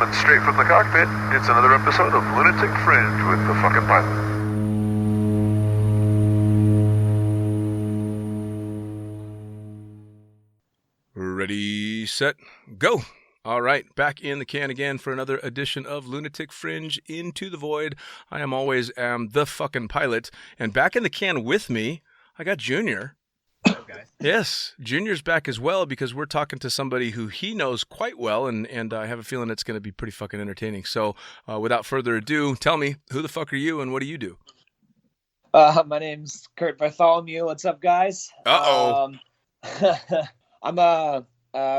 coming straight from the cockpit. It's another episode of Lunatic Fringe with the fucking pilot. Ready, set, go. All right, back in the can again for another edition of Lunatic Fringe Into the Void. I am always the fucking pilot. And back in the can with me, I got Junior. Hello, guys. Yes, Junior's back as well because we're talking to somebody who he knows quite well, and I have a feeling it's going to be pretty fucking entertaining. So without further ado, tell me, who the fuck are you and what do you do? My name's Curt Bartholomew. What's up, guys? Uh-oh. I'm a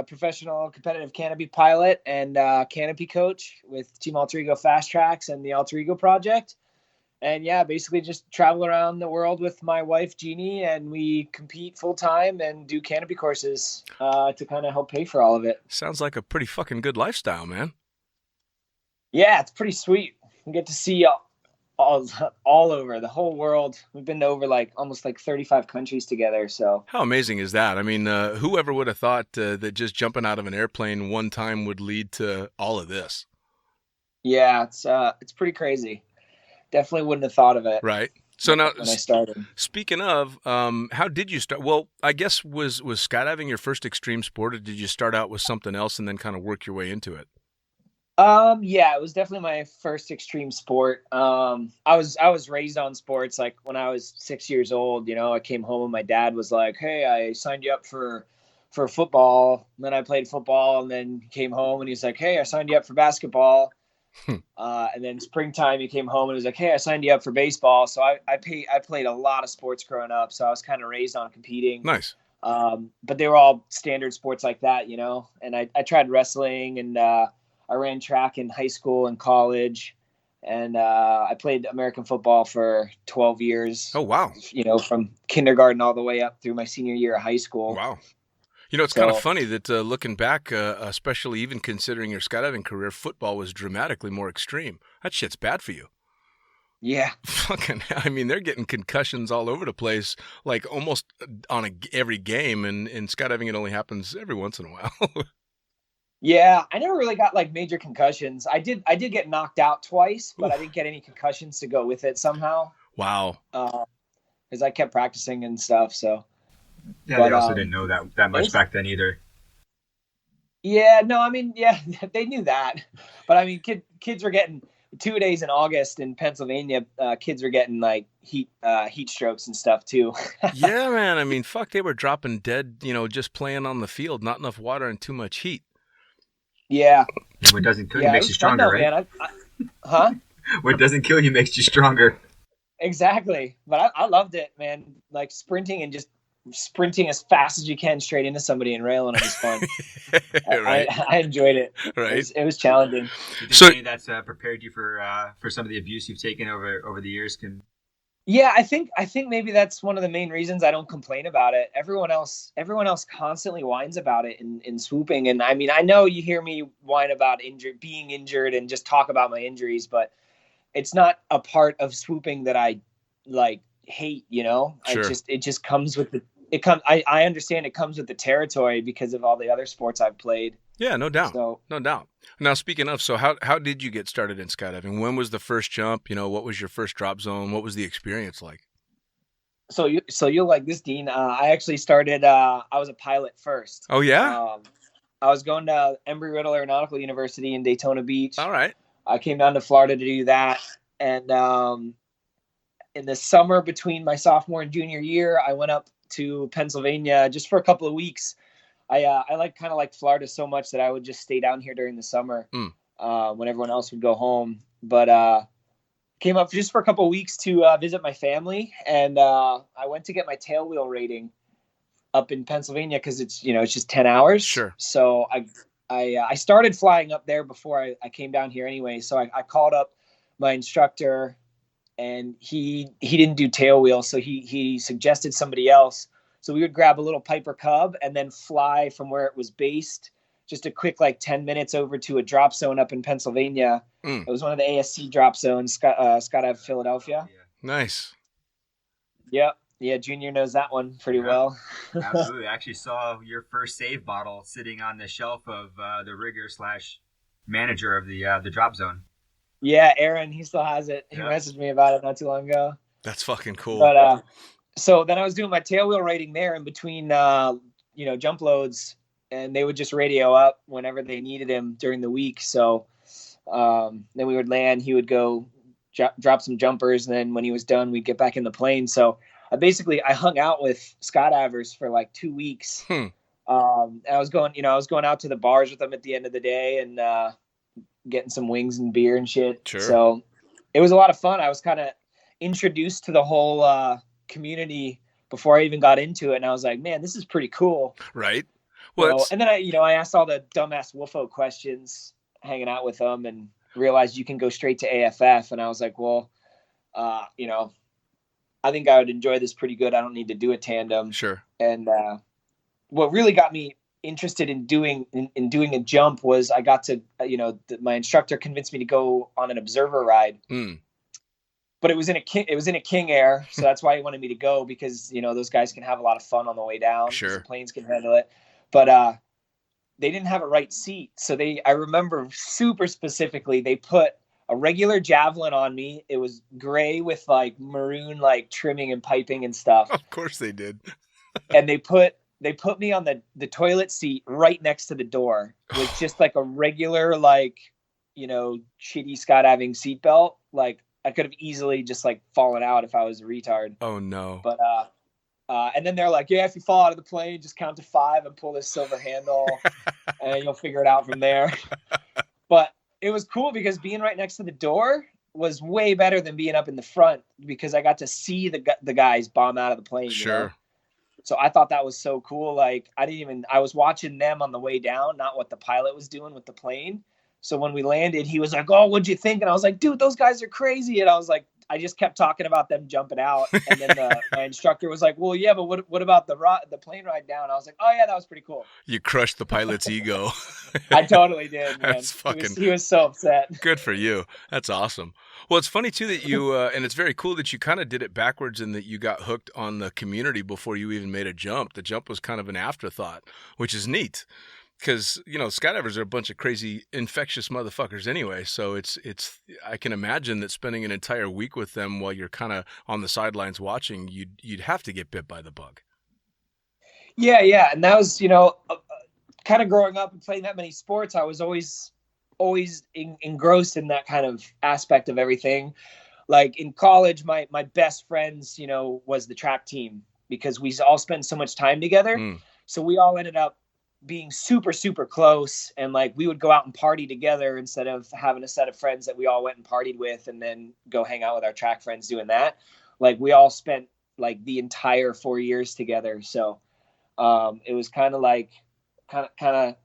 professional competitive canopy pilot and canopy coach with Team Alter Ego Fast Tracks and the Alter Ego Project. And yeah, basically just travel around the world with my wife, Jeannie, and we compete full time and do canopy courses to kind of help pay for all of it. Sounds like a pretty fucking good lifestyle, man. Yeah, it's pretty sweet. We get to see all over the whole world. We've been to over almost 35 countries together. So how amazing is that? I mean, whoever would have thought that just jumping out of an airplane one time would lead to all of this? Yeah, it's pretty crazy. Definitely wouldn't have thought of it. Right. So now, when I started. Speaking of, how did you start? Well, I guess was skydiving your first extreme sport, or did you start out with something else and then kind of work your way into it? Yeah, it was definitely my first extreme sport. I was raised on sports. Like when I was 6 years old, I came home and my dad was like, "Hey, I signed you up for football." And then I played football, and then came home and he's like, "Hey, I signed you up for basketball." And then springtime he came home and was like, "Hey, I signed you up for baseball." So I played a lot of sports growing up. So I was kind of raised on competing. Nice. But they were all standard sports like that, and I tried wrestling and, I ran track in high school and college, and I played American football for 12 years. Oh, wow. From kindergarten all the way up through my senior year of high school. Wow. It's kind of funny that looking back, especially even considering your skydiving career, football was dramatically more extreme. That shit's bad for you. Yeah. Fucking, I mean, they're getting concussions all over the place, like almost on every game, and in skydiving it only happens every once in a while. Yeah, I never really got major concussions. I did get knocked out twice, but I didn't get any concussions to go with it somehow. Wow. Because I kept practicing and stuff. So. Yeah, but, they also didn't know that much back then either. Yeah, no, I mean, yeah, they knew that, but I mean, kids were getting 2 days in August in Pennsylvania. Kids were getting heat strokes and stuff too. Yeah, man. I mean, fuck, they were dropping dead. Just playing on the field, not enough water and too much heat. Yeah. What doesn't kill you makes you stronger, right? Huh? What doesn't kill you makes you stronger. Exactly. But I loved it, man. Sprinting and just sprinting as fast as you can straight into somebody and railing it was fun. Right. I enjoyed it. Right. It was challenging. So that's prepared you for some of the abuse you've taken over the years. Yeah, I think maybe that's one of the main reasons I don't complain about it. Everyone else constantly whines about it in swooping. And I mean, I know you hear me whine about being injured and just talk about my injuries, but it's not a part of swooping that I hate, Sure. It just comes with I understand it comes with the territory because of all the other sports I've played. Yeah, no doubt. So, no doubt. Now, speaking of, so how did you get started in skydiving? When was the first jump? What was your first drop zone? What was the experience like? So you'll like this, Dean. I actually started, I was a pilot first. Oh, yeah? I was going to Embry-Riddle Aeronautical University in Daytona Beach. All right. I came down to Florida to do that. And in the summer between my sophomore and junior year, I went up to Pennsylvania just for a couple of weeks. I kind of liked Florida so much that I would just stay down here during the summer when everyone else would go home. But came up just for a couple of weeks to visit my family, and I went to get my tailwheel rating up in Pennsylvania because it's just 10 hours. Sure. So I started flying up there before I came down here anyway. So I called up my instructor, and he didn't do tailwheel, so he suggested somebody else. So we would grab a little Piper Cub and then fly from where it was based, just a quick 10 minutes over to a drop zone up in Pennsylvania. It was one of the ASC drop zones, Skydive Philadelphia. Nice. Yep. Yeah, Junior knows that one pretty well. Absolutely. I actually saw your first save bottle sitting on the shelf of the rigger manager of the drop zone. Yeah, Aaron, he still has it. He Yeah. messaged me about it not too long ago. That's fucking cool. But so then I was doing my tailwheel rating there in between, jump loads, and they would just radio up whenever they needed him during the week. So then we would land. He would go drop some jumpers, and then when he was done, we'd get back in the plane. So I hung out with skydivers for like 2 weeks. And I was going out to the bars with them at the end of the day and getting some wings and beer and shit. Sure. So it was a lot of fun. I was kind of introduced to the whole community before I even got into it, and I was like, man, this is pretty cool. Right. Well, So, and then I asked all the dumbass WFO questions hanging out with them, and realized you can go straight to AFF. And I was like, well, I think I would enjoy this pretty good. I don't need to do a tandem. sure. And what really got me interested in doing a jump was I got to, my instructor convinced me to go on an observer ride. But it was in a King Air, so that's why he wanted me to go, because those guys can have a lot of fun on the way down. Sure. The planes can handle it, but they didn't have a right seat. So I remember super specifically, they put a regular Javelin on me. It was gray with like maroon like trimming and piping and stuff. Of course they did. And they put me on the toilet seat right next to the door with just like a regular like shitty skydiving seatbelt. Like I could have easily just like fallen out if I was a retard. Oh no. But and then they're like, yeah, if you fall out of the plane, just count to 5 and pull this silver handle, and you'll figure it out from there. But it was cool because being right next to the door was way better than being up in the front, because I got to see the guys bomb out of the plane. Sure. So I thought that was so cool. Like I was watching them on the way down, not what the pilot was doing with the plane. So when we landed, he was like, "Oh, what'd you think?" And I was like, "Dude, those guys are crazy." And I was like, I just kept talking about them jumping out. And then my instructor was like, "Well, yeah, but what about the plane ride down?" I was like, "Oh yeah, that was pretty cool." You crushed the pilot's ego. I totally did, man. That's fucking... He was so upset. Good for you. That's awesome. Well, it's funny too that you, and it's very cool that you kind of did it backwards, and that you got hooked on the community before you even made a jump. The jump was kind of an afterthought, which is neat. Because, skydivers are a bunch of crazy, infectious motherfuckers anyway. So I can imagine that spending an entire week with them while you're kind of on the sidelines watching, you'd have to get bit by the bug. Yeah. And that was, kind of growing up and playing that many sports, I was always engrossed in that kind of aspect of everything. Like in college, my best friends, was the track team, because we all spent so much time together. So we all ended up being super, super close, and like we would go out and party together instead of having a set of friends that we all went and partied with and then go hang out with our track friends doing that. Like we all spent like the entire 4 years together. So it was kind of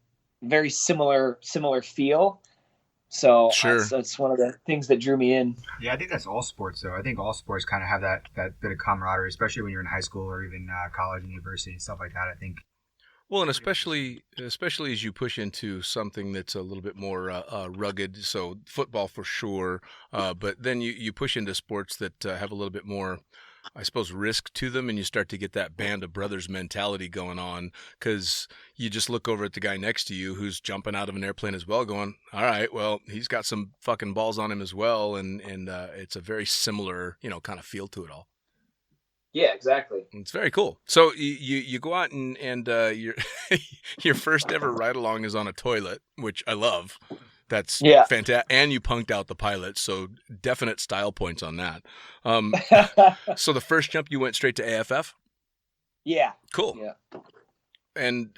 very similar feel. So sure. That's one of the things that drew me in. Yeah, I think that's all sports, though. I think all sports kind of have that bit of camaraderie, especially when you're in high school or even college and university and stuff like that. I think. Well, and especially as you push into something that's a little bit more rugged, so football for sure, but then you push into sports that have a little bit more, I suppose, risk to them, and you start to get that band of brothers mentality going on, because you just look over at the guy next to you who's jumping out of an airplane as well, going, all right, well, he's got some fucking balls on him as well, and it's a very similar, kind of feel to it all. Yeah, exactly. It's very cool. So you go out and your first ever ride along is on a toilet, which I love. That's fantastic. And you punked out the pilot, so definite style points on that. So the first jump, you went straight to AFF? Yeah. Cool. Yeah. And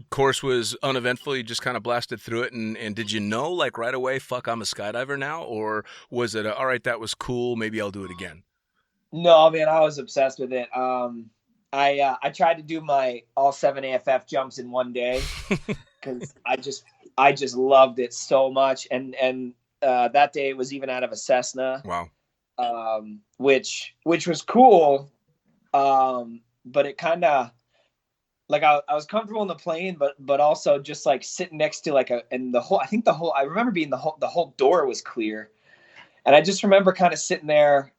course was uneventful. You just kind of blasted through it. And did you know, like right away, fuck, I'm a skydiver now? Or was it, all right, that was cool, maybe I'll do it again? No, man, I was obsessed with it. I tried to do my all 7 AFF jumps in one day because I just loved it so much. And that day it was even out of a Cessna. Wow. Which was cool. But it kind of like I was comfortable in the plane, but also just like sitting next to like I remember being the whole door was clear, and I just remember kind of sitting there.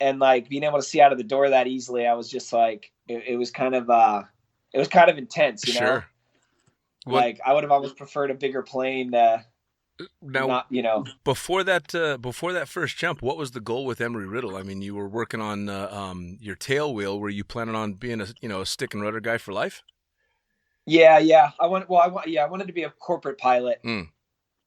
And like being able to see out of the door that easily, I was just like, it was kind of intense, you know? Sure. Like I would have almost preferred a bigger plane to Now, not, you know. before that first jump, what was the goal with Embry-Riddle? I mean, you were working on your tail wheel. Were you planning on being a stick and rudder guy for life? Yeah. I wanted to be a corporate pilot. Mm.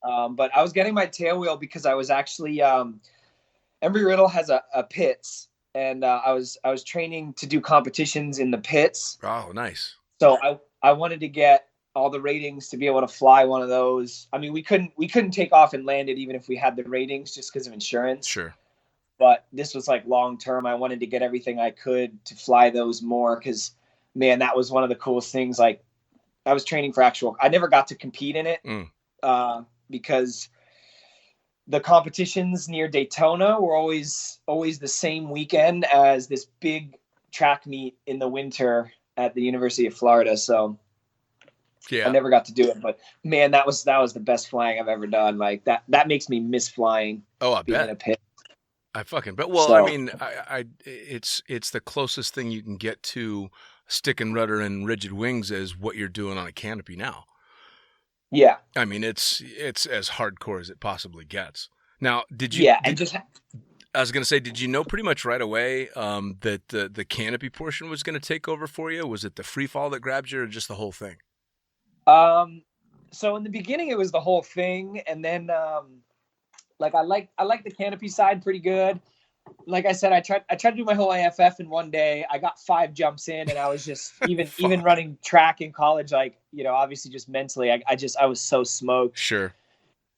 But I was getting my tail wheel because I was actually Embry-Riddle has a pits, and I was training to do competitions in the pits. Oh, nice. So I wanted to get all the ratings to be able to fly one of those. I mean, we couldn't take off and land it even if we had the ratings, just because of insurance. Sure. But this was like long term. I wanted to get everything I could to fly those more, because, man, that was one of the coolest things. Like, I was training for I never got to compete in it because the competitions near Daytona were always the same weekend as this big track meet in the winter at the University of Florida. So yeah, I never got to do it, but man, that was the best flying I've ever done. Like that makes me miss flying. Oh, I being bet. in a pit. I fucking bet. Well, So, I mean, it's the closest thing you can get to stick and rudder and rigid wings as what you're doing on a canopy now. Yeah. I mean, it's as hardcore as it possibly gets. Now, I was going to say, did you know pretty much right away that the canopy portion was going to take over for you? Was it the free fall that grabbed you, or just the whole thing? So in the beginning it was the whole thing, and then like I like the canopy side pretty good. Like I said, I tried to do my whole AFF in one day. I got 5 jumps in, and I was just even running track in college, like, you know, obviously just mentally, I was so smoked. Sure.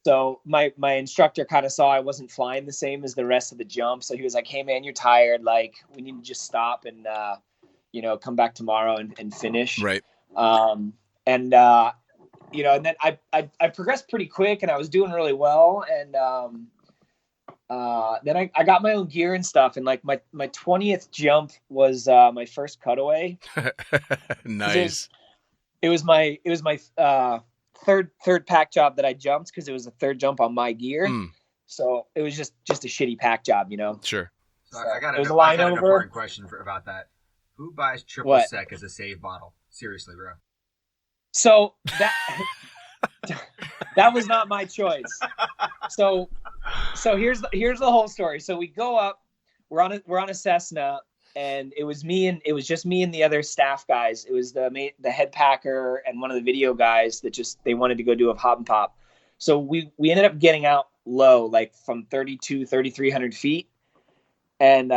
So my instructor kind of saw I wasn't flying the same as the rest of the jump. So he was like, "Hey man, you're tired. Like, we need to just stop and come back tomorrow and finish." Right. And then I progressed pretty quick, and I was doing really well. And then I got my own gear and stuff. And like my 20th jump was my first cutaway. Nice. It was my third pack job that I jumped, because it was the third jump on my gear. So it was just a shitty pack job, you know. Sure. So I got an important question about that. Who buys triple sec as a save bottle? Seriously, bro. So that was not my choice. So here's the whole story. So we go up, we're on a Cessna, and it was just me and the other staff guys. It was the head packer and one of the video guys that they wanted to go do a hop and pop. So we ended up getting out low, like from 3,300 feet. And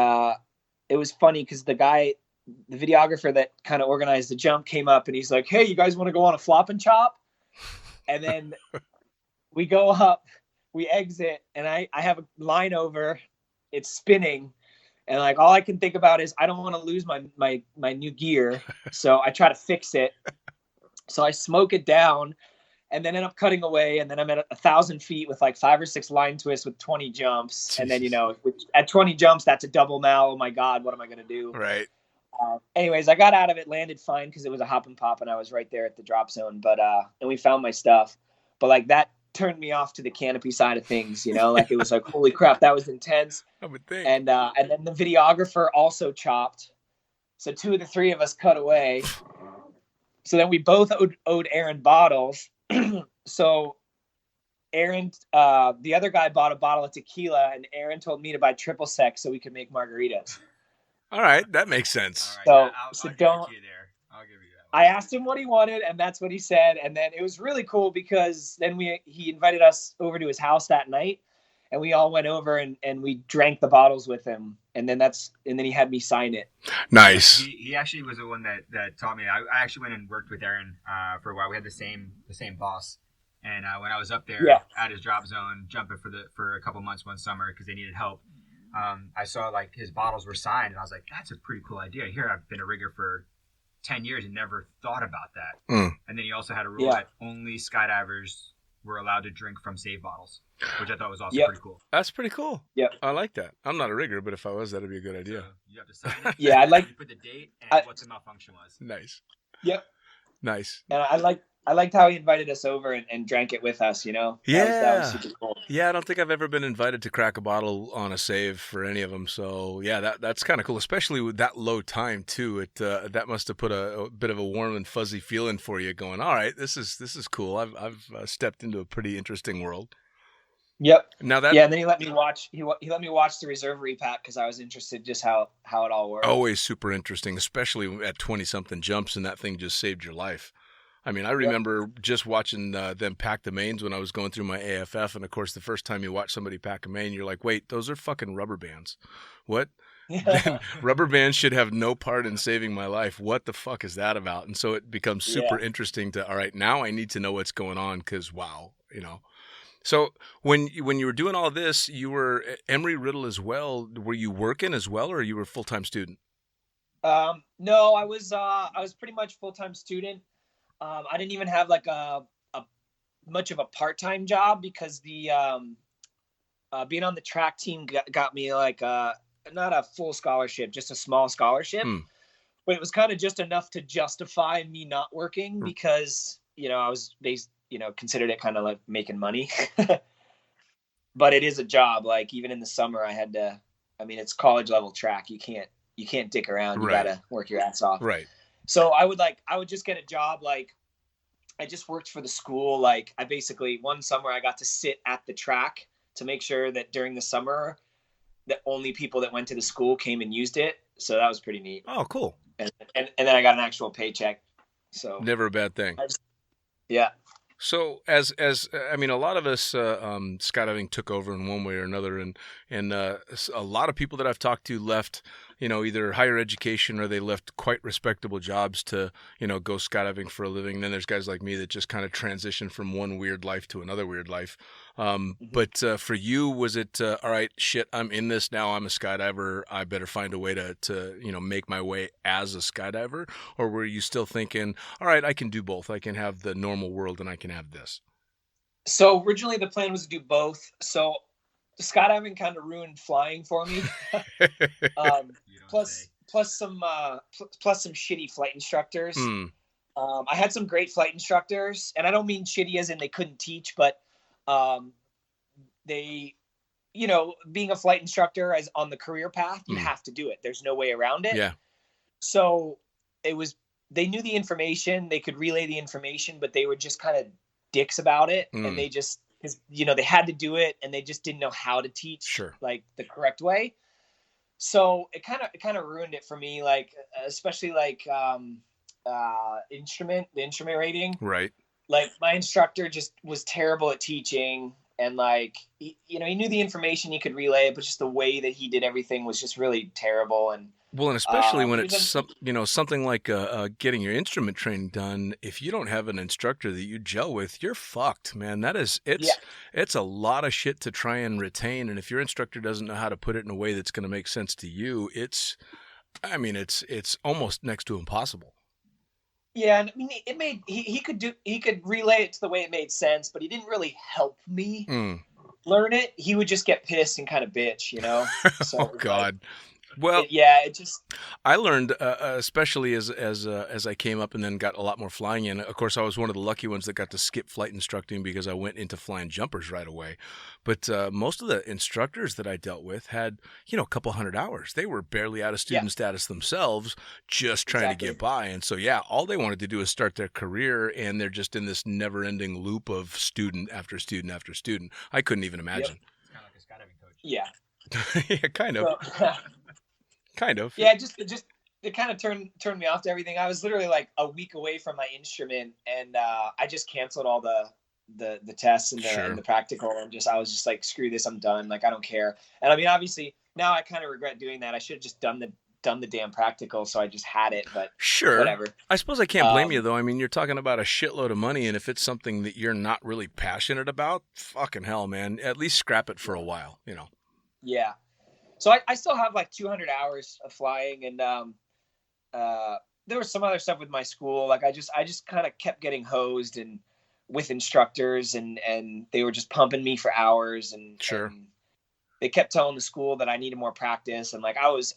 it was funny because the videographer that kind of organized the jump came up, and he's like, "Hey, you guys want to go on a flop and chop?" And then we go up, we exit, and I have a line over, it's spinning. And like, all I can think about is I don't want to lose my new gear. So I try to fix it. So I smoke it down, and then end up cutting away. And then I'm at 1,000 feet with like 5 or 6 line twists with 20 jumps. Jesus. And then, at 20 jumps, that's a double now. Oh my God, what am I going to do? Right. Anyways, I got out of it, landed fine, because it was a hop and pop, and I was right there at the drop zone. But and we found my stuff. But like, that turned me off to the canopy side of things, like it was like, holy crap, that was intense. I would think. And then the videographer also chopped, so 2 of the 3 of us cut away. So then we both owed Aaron bottles. So Aaron, the other guy, bought a bottle of tequila, and Aaron told me to buy triple sec so we could make margaritas. All right, that makes sense. All right, So I'll don't. give it to you there. I'll give you that. I asked him what he wanted, and that's what he said. And then it was really cool, because then he invited us over to his house that night, and we all went over and we drank the bottles with him. And then he had me sign it. Nice. He actually was the one that taught me. I actually went and worked with Aaron for a while. We had the same boss. And when I was up there at his drop zone, jumping for a couple months one summer because they needed help, I saw like his bottles were signed, and I was like, that's a pretty cool idea. Here, I've been a rigger for 10 years and never thought about that. And then he also had a rule that only skydivers were allowed to drink from save bottles, which I thought was also pretty cool. That's pretty cool. Yeah, I like that. I'm not a rigger, but if I was, that'd be a good idea. So you have to sign it. Yeah, I like. You put the date and what the malfunction was. Nice. Yep. Nice. And I liked how he invited us over and drank it with us, Yeah. That was super cool. Yeah, I don't think I've ever been invited to crack a bottle on a save for any of them. So, yeah, that's kind of cool, especially with that low time, too. That must have put a bit of a warm and fuzzy feeling for you going, all right, this is cool. I've stepped into a pretty interesting world. Yep. Now that Yeah, and then he let me watch. He let me watch the reserve repack because I was interested just how it all worked. always super interesting, especially at 20 something jumps, and that thing just saved your life. I mean, I remember just watching them pack the mains when I was going through my AFF, and of course, the first time you watch somebody pack a main, you're like, "Wait, those are fucking rubber bands. What? Then rubber bands should have no part in saving my life. What the fuck is that about?" And so it becomes super interesting to, all right, now I need to know what's going on because wow, you know. So when you were doing all this, you were at Embry-Riddle as well. Were you working as well, or you were a full-time student? No, I was pretty much full-time student. I didn't even have like a much of a part-time job because the being on the track team got me like not a full scholarship, just a small scholarship. But it was kind of just enough to justify me not working because, you know, I was considered it kind of like making money. But it is a job. Like even in the summer it's college level track. You can't dick around. You gotta work your ass off. Right. So I would just get a job. Like I just worked for the school. Like I basically one summer I got to sit at the track to make sure that during the summer that only people that went to the school came and used it. So that was pretty neat. Oh, cool. And then I got an actual paycheck. So never a bad thing. Yeah. So as I mean, a lot of us skydiving took over in one way or another, and a lot of people that I've talked to left, you know, either higher education or they left quite respectable jobs to, you know, go skydiving for a living. And then there's guys like me that just kind of transitioned from one weird life to another weird life. But for you, was it all right? Shit, I'm in this now. I'm a skydiver. I better find a way to you know make my way as a skydiver, or were you still thinking, all right, I can do both. I can have the normal world and I can have this. So originally the plan was to do both. So skydiving kind of ruined flying for me. Plus some shitty flight instructors. I had some great flight instructors, and I don't mean shitty as in they couldn't teach, but they, you know, being a flight instructor as on the career path, you have to do it. There's no way around it. Yeah. So they knew the information, they could relay the information, but they were just kind of dicks about it. And they just, you know, they had to do it and they just didn't know how to teach like the correct way. So it kind of ruined it for me. Like, especially like, the instrument rating. Right. Like my instructor just was terrible at teaching, and like, he knew the information, he could relay it, but just the way that he did everything was just really terrible. And well, and especially when it's something like getting your instrument training done, if you don't have an instructor that you gel with, you're fucked, man. It's a lot of shit to try and retain, and if your instructor doesn't know how to put it in a way that's going to make sense to you, it's almost next to impossible. Yeah, and I mean, he could relay it to the way it made sense, but he didn't really help me learn it. He would just get pissed and kind of bitch, you know. So, oh God. Like, well, I learned, especially as I came up and then got a lot more flying in. Of course, I was one of the lucky ones that got to skip flight instructing because I went into flying jumpers right away. But most of the instructors that I dealt with had, you know, a couple hundred hours. They were barely out of student status themselves, just trying to get by. And so, yeah, all they wanted to do is start their career, and they're just in this never-ending loop of student after student after student. I couldn't even imagine. It's kind of like a skydiving coach. Yeah. Yeah, kind of. So, kind of. Yeah, it kind of turned me off to everything. I was literally like a week away from my instrument, and I just canceled all the tests and the practical, and I was just like, screw this, I'm done. Like, I don't care. And I mean, obviously now I kind of regret doing that. I should have just done the damn practical, so I just had it. But whatever. I suppose I can't blame you though. I mean, you're talking about a shitload of money, and if it's something that you're not really passionate about, fucking hell, man. At least scrap it for a while, you know. Yeah. So I still have like 200 hours of flying, and there was some other stuff with my school. Like I just kind of kept getting hosed and with instructors, and they were just pumping me for hours, and they kept telling the school that I needed more practice. And like I was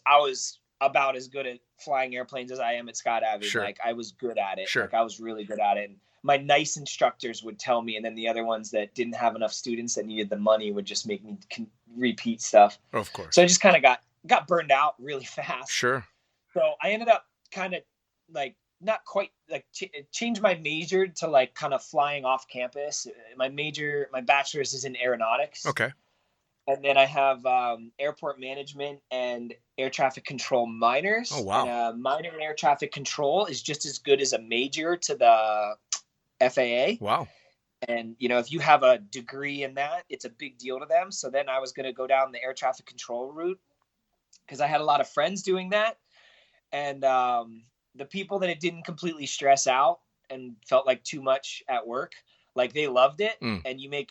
about as good at flying airplanes as I am at skydiving. Like I was good at it. Like I was really good at it. And my nice instructors would tell me, and then the other ones that didn't have enough students that needed the money would just make me repeat stuff. Of course. So I just kind of got burned out really fast. Sure. So I ended up kind of like not quite like changed my major to like kind of flying off campus. My bachelor's is in aeronautics. Okay. And then I have airport management and air traffic control minors. Oh, wow. And a minor in air traffic control is just as good as a major to the FAA. Wow. And, you know, if you have a degree in that, it's a big deal to them. So then I was going to go down the air traffic control route because I had a lot of friends doing that. And the people that it didn't completely stress out and felt like too much at work, like they loved it. And you make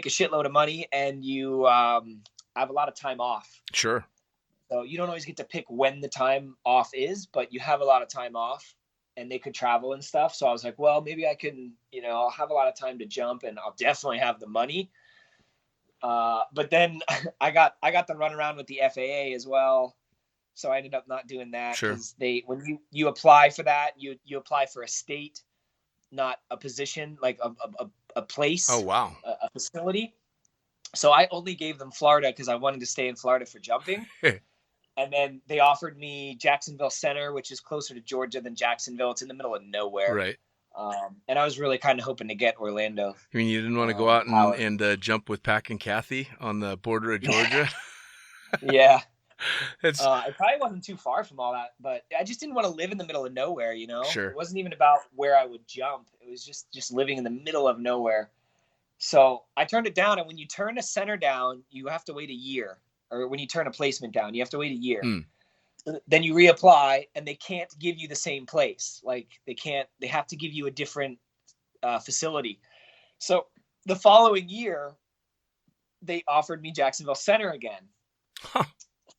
a shitload of money and you have a lot of time off. Sure. So you don't always get to pick when the time off is, but you have a lot of time off and they could travel and stuff. So I was like, well, maybe I can, you know, I'll have a lot of time to jump and I'll definitely have the money. But then I got the runaround with the FAA as well. So I ended up not doing that. Sure. When you apply for that, you apply for a state, not a position, like a place. Oh, wow. A facility. So I only gave them Florida because I wanted to stay in Florida for jumping. And then they offered me Jacksonville Center, which is closer to Georgia than Jacksonville. It's in the middle of nowhere. Right. And I was really kind of hoping to get Orlando. I mean, you didn't want to go out and jump with Pac and Kathy on the border of Georgia? Yeah. It probably wasn't too far from all that, but I just didn't want to live in the middle of nowhere, you know? Sure. It wasn't even about where I would jump. It was just living in the middle of nowhere. So I turned it down. And when you turn a center down, you have to wait a year. Or when you turn a placement down, you have to wait a year. Then you reapply and they can't give you the same place. Like they have to give you a different facility. So the following year, they offered me Jacksonville Center again. Huh.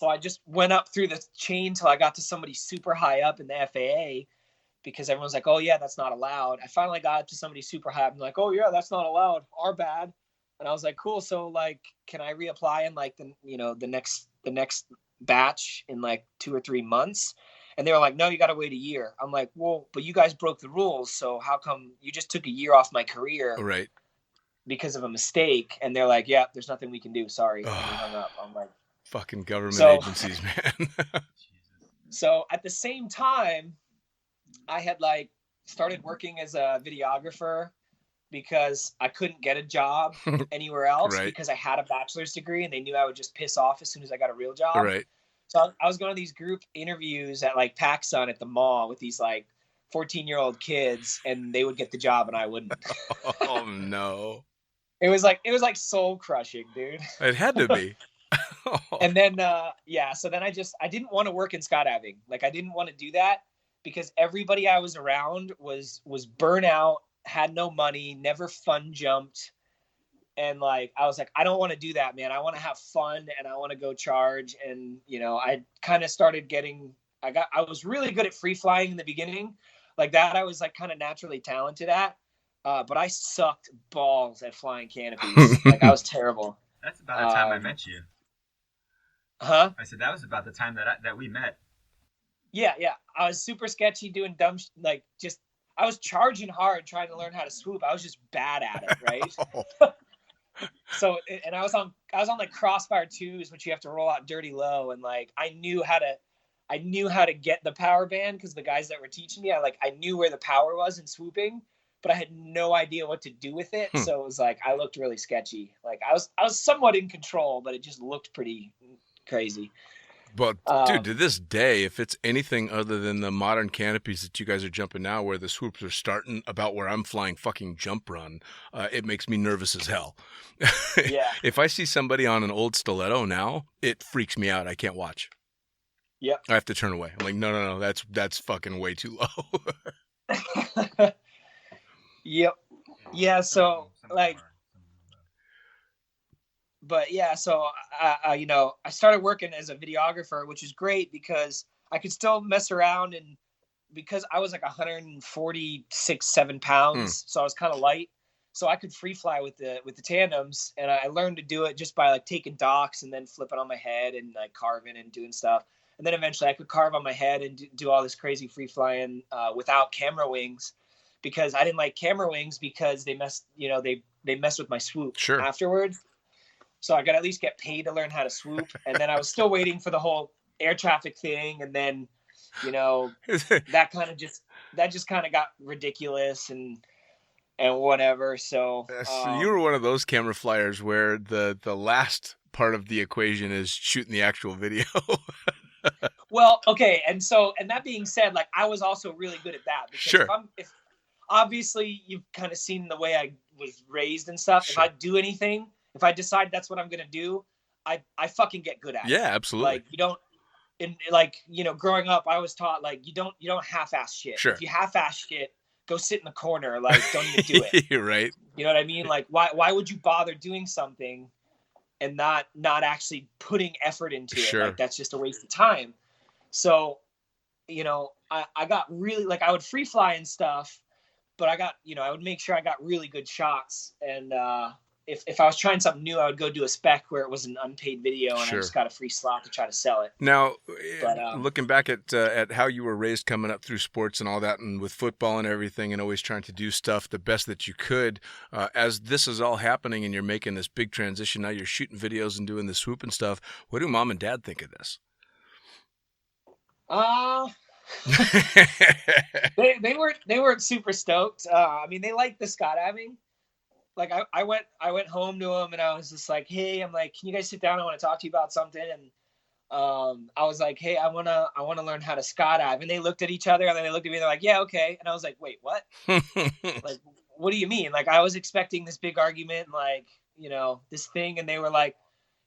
So I just went up through the chain till I got to somebody super high up in the FAA because everyone's like, oh yeah, that's not allowed. I finally got up to somebody super high up and like, oh yeah, that's not allowed. Our bad. And I was like, cool. So like, can I reapply in like the next batch in like 2 or 3 months? And they were like, no, you got to wait a year. I'm like, well, but you guys broke the rules. So how come you just took a year off my career? Right. Because of a mistake. And they're like, yeah, there's nothing we can do. Sorry. And we hung up. I'm like, fucking government agencies, man. So at the same time, I had like started working as a videographer because I couldn't get a job anywhere else Right. because I had a bachelor's degree and they knew I would just piss off as soon as I got a real job. Right. So I was going to these group interviews at like PacSun at the mall with these like 14-year-old kids and they would get the job and I wouldn't. Oh no. It was like soul crushing, dude. It had to be. And then, so then I didn't want to work in skydiving. Like I didn't want to do that because everybody I was around was burnout, had no money, never fun jumped. And like, I was like, I don't want to do that, man. I want to have fun and I want to go charge. And, you know, I kind of started I was really good at free flying in the beginning. Like that, I was like kind of naturally talented at, but I sucked balls at flying canopies. Like I was terrible. That's about the time I met you. Huh? I said that was about the time that we met. Yeah. I was super sketchy doing dumb, I was charging hard trying to learn how to swoop. I was just bad at it, right? So, and I was on like Crossfire 2s, which you have to roll out dirty low, and like I knew how to get the power band because the guys that were teaching me, I knew where the power was in swooping, but I had no idea what to do with it. So it was like I looked really sketchy. Like I was somewhat in control, but it just looked pretty crazy. But dude, to this day, if it's anything other than the modern canopies that you guys are jumping now, where the swoops are starting about where I'm flying fucking jump run, it makes me nervous as hell. Yeah. If I see somebody on an old stiletto now, it freaks me out. I can't watch. Yep. I have to turn away. I'm like, no, that's fucking way too low. Yep. Yeah. So like. But yeah, so I started working as a videographer, which is great because I could still mess around, and because I was like 146-7 pounds, so I was kind of light, so I could free fly with the tandems, and I learned to do it just by like taking docks and then flipping on my head and like carving and doing stuff, and then eventually I could carve on my head and do all this crazy free flying without camera wings, because I didn't like camera wings because they mess with my swoop afterwards. So I got to at least get paid to learn how to swoop. And then I was still waiting for the whole air traffic thing. And then, that kind of just that just kind of got ridiculous and whatever. So you were one of those camera flyers where the last part of the equation is shooting the actual video. well, okay, and that being said, like I was also really good at that because Sure. if obviously you've kind of seen the way I was raised and stuff. Sure. If I do anything, if I decide that's what I'm gonna do, I fucking get good at it. Yeah, absolutely. Like you don't, like growing up, I was taught like you don't half-ass shit. Sure. If you half-ass shit, go sit in the corner. Like don't even do it. You're right. You know what I mean? Like why would you bother doing something and not actually putting effort into Sure. it? Like that's just a waste of time. So, I got really like I would free fly and stuff, but I got I would make sure I got really good shots. And if I was trying something new, I would go do a spec where it was an unpaid video and Sure. I just got a free slot to try to sell it. Now, But, looking back at how you were raised coming up through sports and all that, and with football and everything, and always trying to do stuff the best that you could, as this is all happening and you're making this big transition, now you're shooting videos and doing the swoop and stuff, what do mom and dad think of this? They weren't super stoked. I mean, they liked the skydiving. Like I went home to them and I was just like, hey, I'm like, can you guys sit down? I want to talk to you about something. And I was like, hey, I wanna learn how to skydive. And they looked at each other and then they looked at me and they're like, yeah, okay. And I was like, wait, what? Like, what do you mean? Like I was expecting this big argument, like, this thing, and they were like,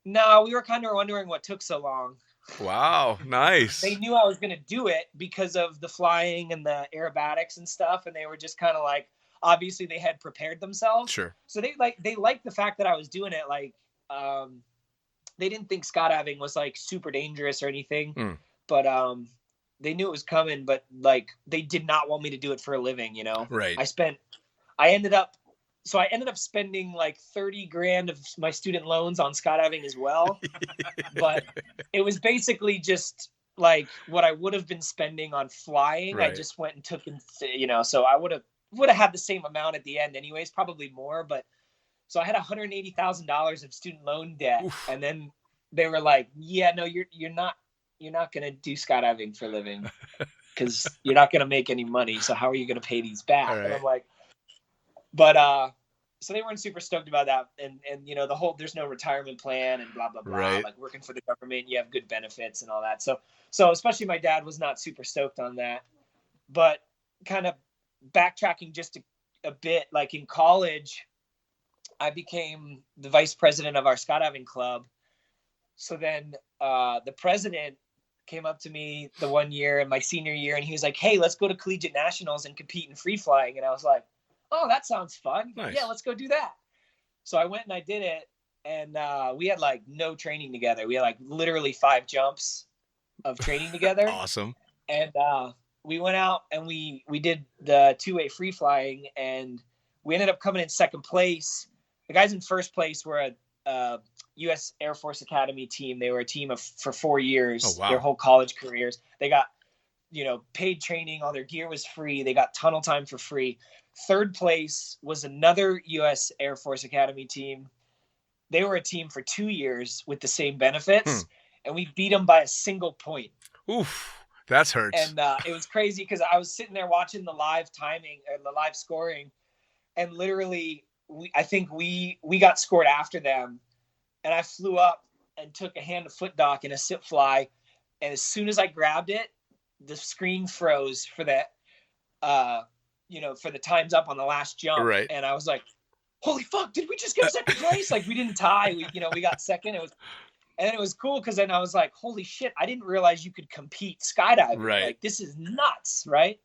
no, we were kind of wondering what took so long. Wow, nice. They knew I was going to do it because of the flying and the aerobatics and stuff. And they were just kind of like, obviously they had prepared themselves. Sure. So they liked the fact that I was doing it. Like, they didn't think skydiving was like super dangerous or anything, but, they knew it was coming, but like, they did not want me to do it for a living, Right. I ended up spending like 30 grand of my student loans on skydiving as well. But it was basically just like what I would have been spending on flying. Right. I just went and took, so I would have had the same amount at the end anyways, probably more. But so I had $180,000 of student loan debt. Oof. And then they were like, yeah, no, you're not going to do skydiving for a living because you're not going to make any money. So how are you going to pay these back? Right. And I'm like, but, so they weren't super stoked about that. And the whole, there's no retirement plan and blah, blah, blah. Right. Like working for the government, you have good benefits and all that. So especially my dad was not super stoked on that, but kind of backtracking just a bit, like in college, I became the vice president of our skydiving club. So then, the president came up to me the one year in my senior year and he was like, hey, let's go to collegiate nationals and compete in free flying. And I was like, oh, that sounds fun. Nice. Yeah, let's go do that. So I went and I did it. And we had like no training together. We had like literally 5 jumps of training together. Awesome. And we went out and we did the 2-way free flying and we ended up coming in second place. The guys in first place were a U.S. Air Force Academy team. They were a team for 4 years, oh, wow. Their whole college careers. They got, paid training. All their gear was free. They got tunnel time for free. Third place was another U.S. Air Force Academy team. They were a team for 2 years with the same benefits, and we beat them by a single point. Oof, that hurts. And it was crazy because I was sitting there watching the live timing or the live scoring, and literally, I think we got scored after them, and I flew up and took a hand to foot dock and a sit fly, and as soon as I grabbed it, the screen froze for that. For the times up on the last jump. Right. And I was like, holy fuck, did we just get second place? Like we didn't tie. We got second. And then it was cool because then I was like, holy shit, I didn't realize you could compete skydiving. Right. Like this is nuts, right?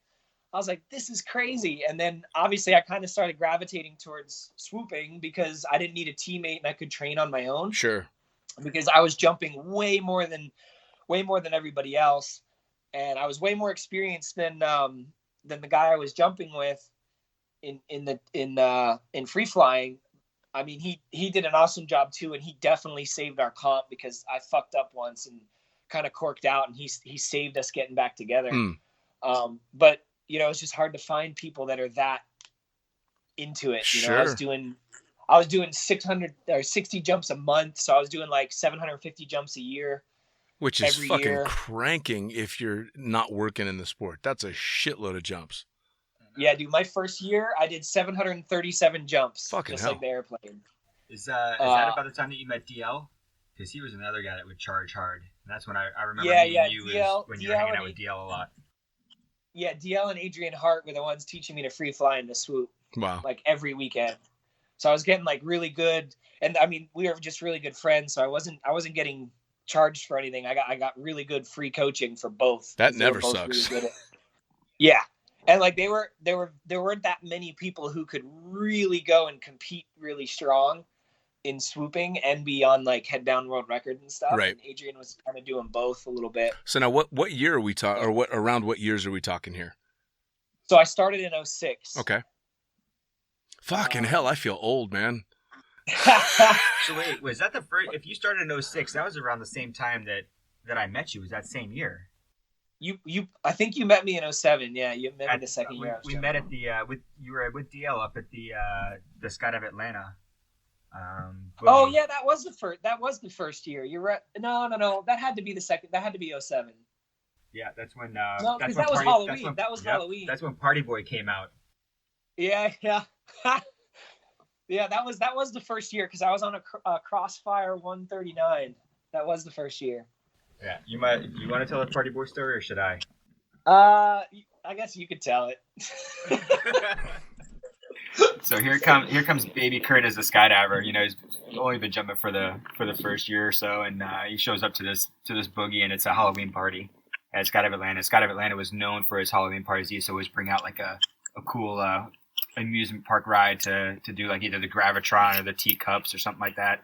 I was like, this is crazy. And then obviously I kind of started gravitating towards swooping because I didn't need a teammate and I could train on my own. Sure. Because I was jumping way more than everybody else. And I was way more experienced than the guy I was jumping with in free flying. I mean, he did an awesome job too, and he definitely saved our comp because I fucked up once and kind of corked out, and he saved us getting back together. But it's just hard to find people that are that into it. Sure. I was doing 600 or 60 jumps a month, so I was doing like 750 jumps a year. Which is every fucking year. cranking if you're not working in the sport. That's a shitload of jumps. Yeah, dude. My first year, I did 737 jumps, Fucking just hell. like the airplane. Is that about the time that you met DL? Because he was another guy that would charge hard. And that's when I remember meeting you DL, when you were hanging out with DL a lot. Yeah, DL and Adrian Hart were the ones teaching me to free fly and to swoop. Wow. Like every weekend. So I was getting like really good, and I mean we were just really good friends. So I wasn't getting charged for anything. I got really good free coaching for both. That never sucks. Really yeah, and like there weren't that many people who could really go and compete really strong in swooping and be on like head down world record and stuff. Right. And Adrian was kind of doing both a little bit. So now what year are we talking, or around what years are we talking here? So I started in 06. Okay. Fucking hell, I feel old, man. So wait, was that the first? If you started in 06, that was around the same time that I met you. Was that same year? I think you met me in 07. Yeah, you met me the second year. We met at the you were with DL up at the Skydive Atlanta. Oh yeah, that was the first. That was the first year. You're right. No. That had to be the second. That had to be 07. Yeah, that's when. No, because that was Halloween. That was Halloween. That's when Party Boy came out. Yeah. Yeah, that was the first year because I was on a Crossfire 139. That was the first year. Yeah, you want to tell a Party Boy story or should I? I guess you could tell it. So here comes baby Curt as a skydiver. You know, he's only been jumping for the first year or so, and he shows up to this boogie, and it's a Halloween party at Skydive Atlanta. Skydive Atlanta was known for its Halloween parties. He used to always bring out like a cool amusement park ride to do like either the Gravitron or the teacups or something like that.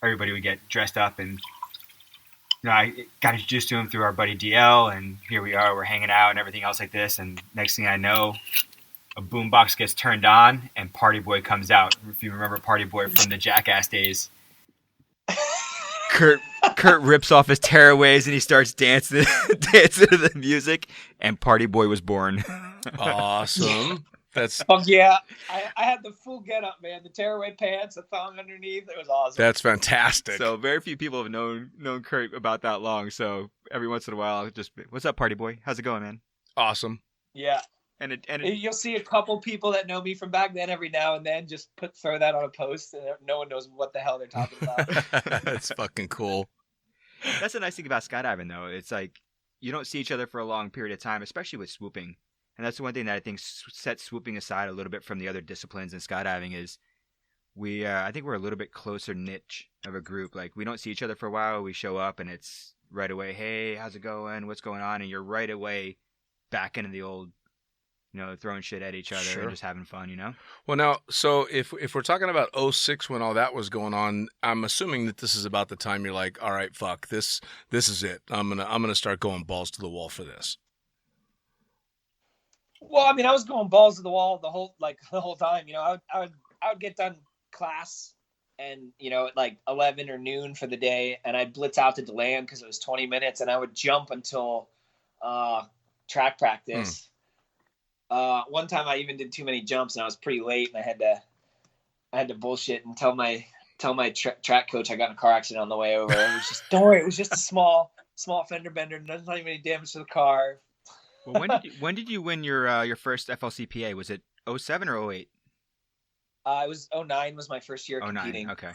Everybody would get dressed up, and I got introduced to him through our buddy DL, and here we are, we're hanging out and everything else like this, and next thing I know, a boombox gets turned on and Party Boy comes out. If you remember Party Boy from the Jackass days. Curt rips off his tearaways and he starts dancing to the music, and Party Boy was born. Awesome. That's yeah. I had the full getup, man. The tearaway pants, the thong underneath. It was awesome. That's fantastic. So very few people have known Curt about that long. So every once in a while, I'll just, what's up, Party Boy? How's it going, man? Awesome. Yeah. And you'll see a couple people that know me from back then every now and then just throw that on a post, and no one knows what the hell they're talking about. That's fucking cool. That's the nice thing about skydiving, though. It's like you don't see each other for a long period of time, especially with swooping. And that's the one thing that I think sets swooping aside a little bit from the other disciplines in skydiving is I think we're a little bit closer niche of a group. Like we don't see each other for a while. We show up and it's right away, hey, how's it going? What's going on? And you're right away back into the old, throwing shit at each other Sure. and just having fun, Well, now, so if we're talking about 06 when all that was going on, I'm assuming that this is about the time you're like, all right, fuck, this is it. I'm gonna start going balls to the wall for this. Well, I mean, I was going balls to the wall the whole time. I would get done class, and at like 11 or noon for the day, and I'd blitz out to DeLand because it was 20 minutes, and I would jump until track practice. One time I even did too many jumps, and I was pretty late, and I had to bullshit and tell my track coach I got in a car accident on the way over. It was just, don't worry, it was just a small fender bender. There's not even any damage to the car. Well, when did you win your first FLCPA? Was it 07 or 08? It was 09 was my first year competing. 09, okay.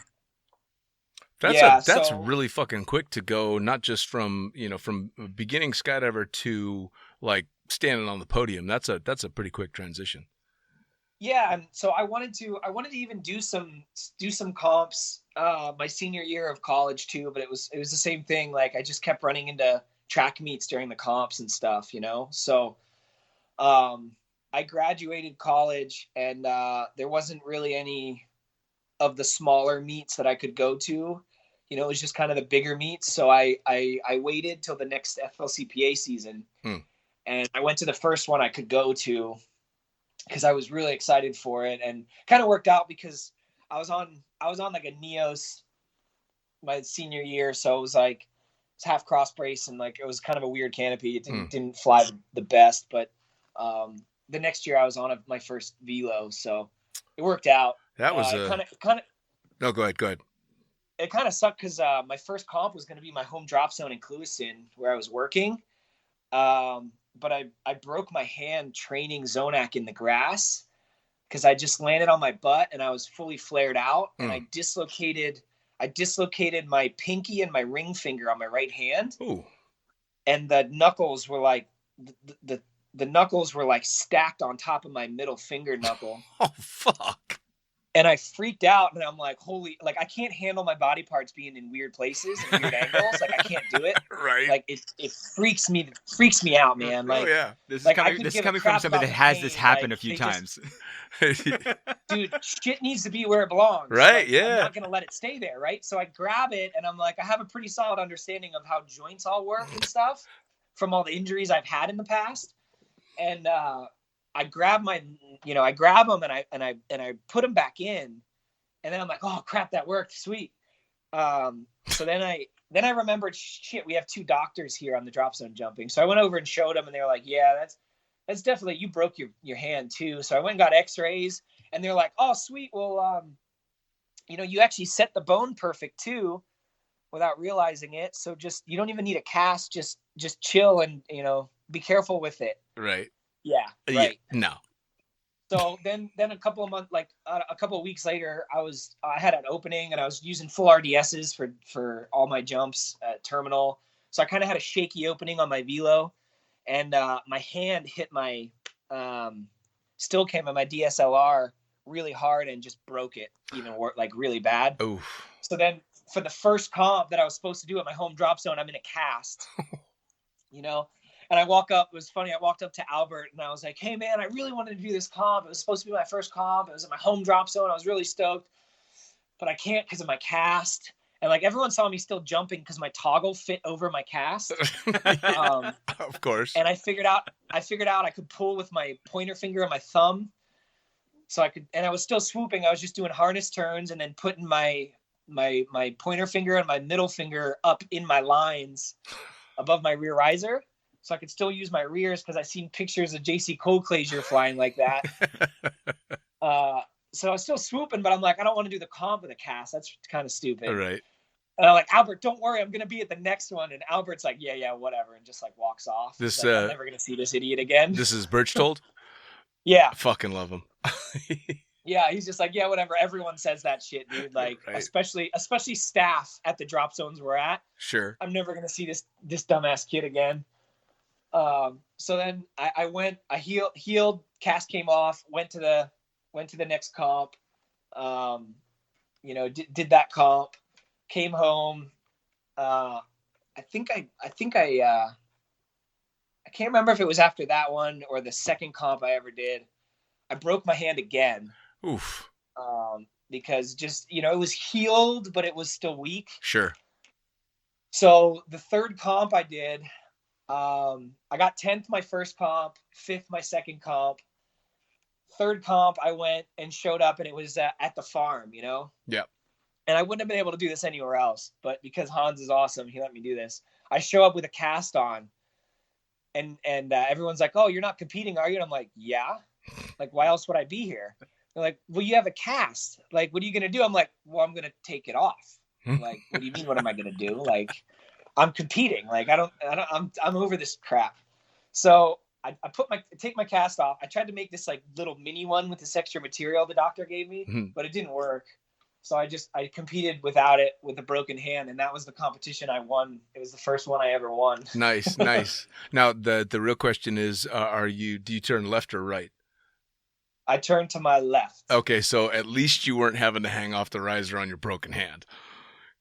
That's really fucking quick to go, not just from beginning skydiver to like standing on the podium. That's a pretty quick transition. Yeah, and so I wanted to even do some comps my senior year of college too, but it was the same thing. Like I just kept running into track meets during the comps and stuff, So I graduated college, and there wasn't really any of the smaller meets that I could go to. It was just kind of the bigger meets. So I waited till the next FLCPA season. And I went to the first one I could go to because I was really excited for it, and kind of worked out because I was on like a Neos my senior year. So it was like, it's half cross brace, and like, it was kind of a weird canopy. It didn't fly the best, but the next year I was on my first velo. So it worked out. That was kind of. No, go ahead. it kind of sucked because my first comp was going to be my home drop zone in Clewiston where I was working. But I broke my hand training Zonac in the grass because I just landed on my butt and I was fully flared out, and I dislocated my pinky and my ring finger on my right hand. Ooh. And the knuckles were like the knuckles were like stacked on top of my middle finger knuckle. Oh fuck. And I freaked out, and I'm like, I can't handle my body parts being in weird places and weird angles. Like I can't do it. Right. Like it freaks me out, man. Like, oh yeah. This like, is coming from somebody that has this happen a few times. Dude, shit needs to be where it belongs. Right, Like, yeah. I'm not going to let it stay there, right? So I grab it, and I'm like, I have a pretty solid understanding of how joints all work and stuff from all the injuries I've had in the past. And I grab I grab them and I put them back in, and then I'm like, oh crap, that worked, sweet. So then I remembered, shit, we have 2 doctors here on the drop zone jumping. So I went over and showed them, and they were like, yeah, that's definitely, you broke your hand too. So I went and got x-rays, and they're like, oh sweet, well, you actually set the bone perfect too without realizing it. So you don't even need a cast, just chill and, be careful with it. Right. Yeah. Right. Yeah, no. So then a couple of months, a couple of weeks later, I had an opening, and I was using full RDSs for all my jumps at terminal. So I kind of had a shaky opening on my velo, and my hand hit my still cam on my DSLR really hard and just broke it, like really bad. Oof. So then for the first comp that I was supposed to do at my home drop zone, I'm in a cast, And I walk up, it was funny, I walked up to Albert, and I was like, hey man, I really wanted to do this comp. It was supposed to be my first comp. It was at my home drop zone. I was really stoked, but I can't because of my cast. And like everyone saw me still jumping because my toggle fit over my cast. Of course. And I figured out I could pull with my pointer finger and my thumb. So I was still swooping. I was just doing harness turns and then putting my pointer finger and my middle finger up in my lines above my rear riser. So I could still use my rears because I seen pictures of JC Colclazier flying like that. So I was still swooping, but I'm like, I don't want to do the comp with a cast. That's kind of stupid. Right. And I'm like, Albert, don't worry, I'm gonna be at the next one. And Albert's like, yeah, whatever, and just like walks off. This like, I'm never gonna see this idiot again. This is Birchtold? Yeah. I fucking love him. Yeah, he's just like, yeah, whatever. Everyone says that shit, dude. Like, right. especially staff at the drop zones we're at. Sure. I'm never gonna see this dumbass kid again. So then I healed, cast came off, went to the next comp, did that comp, came home. I can't remember if it was after that one or the second comp I ever did. I broke my hand again. Oof. Because just, it was healed, but it was still weak. Sure. So the third comp I did, I got 10th my first comp, 5th my second comp. Third comp, I went and showed up, and it was at the farm, Yeah. And I wouldn't have been able to do this anywhere else, but because Hans is awesome, he let me do this. I show up with a cast on, and everyone's like, "Oh, you're not competing, are you?" And I'm like, "Yeah." Like, why else would I be here? They're like, "Well, you have a cast. Like, what are you gonna do?" I'm like, "Well, I'm gonna take it off." Like, what do you mean? What am I gonna do? Like, I'm competing. Like, I'm over this crap. So I take my cast off. I tried to make this like little mini one with this extra material the doctor gave me, but it didn't work. So I competed without it with a broken hand, and that was the competition I won. It was the first one I ever won. Nice. Now the real question is, do you turn left or right? I turned to my left. Okay, so at least you weren't having to hang off the riser on your broken hand.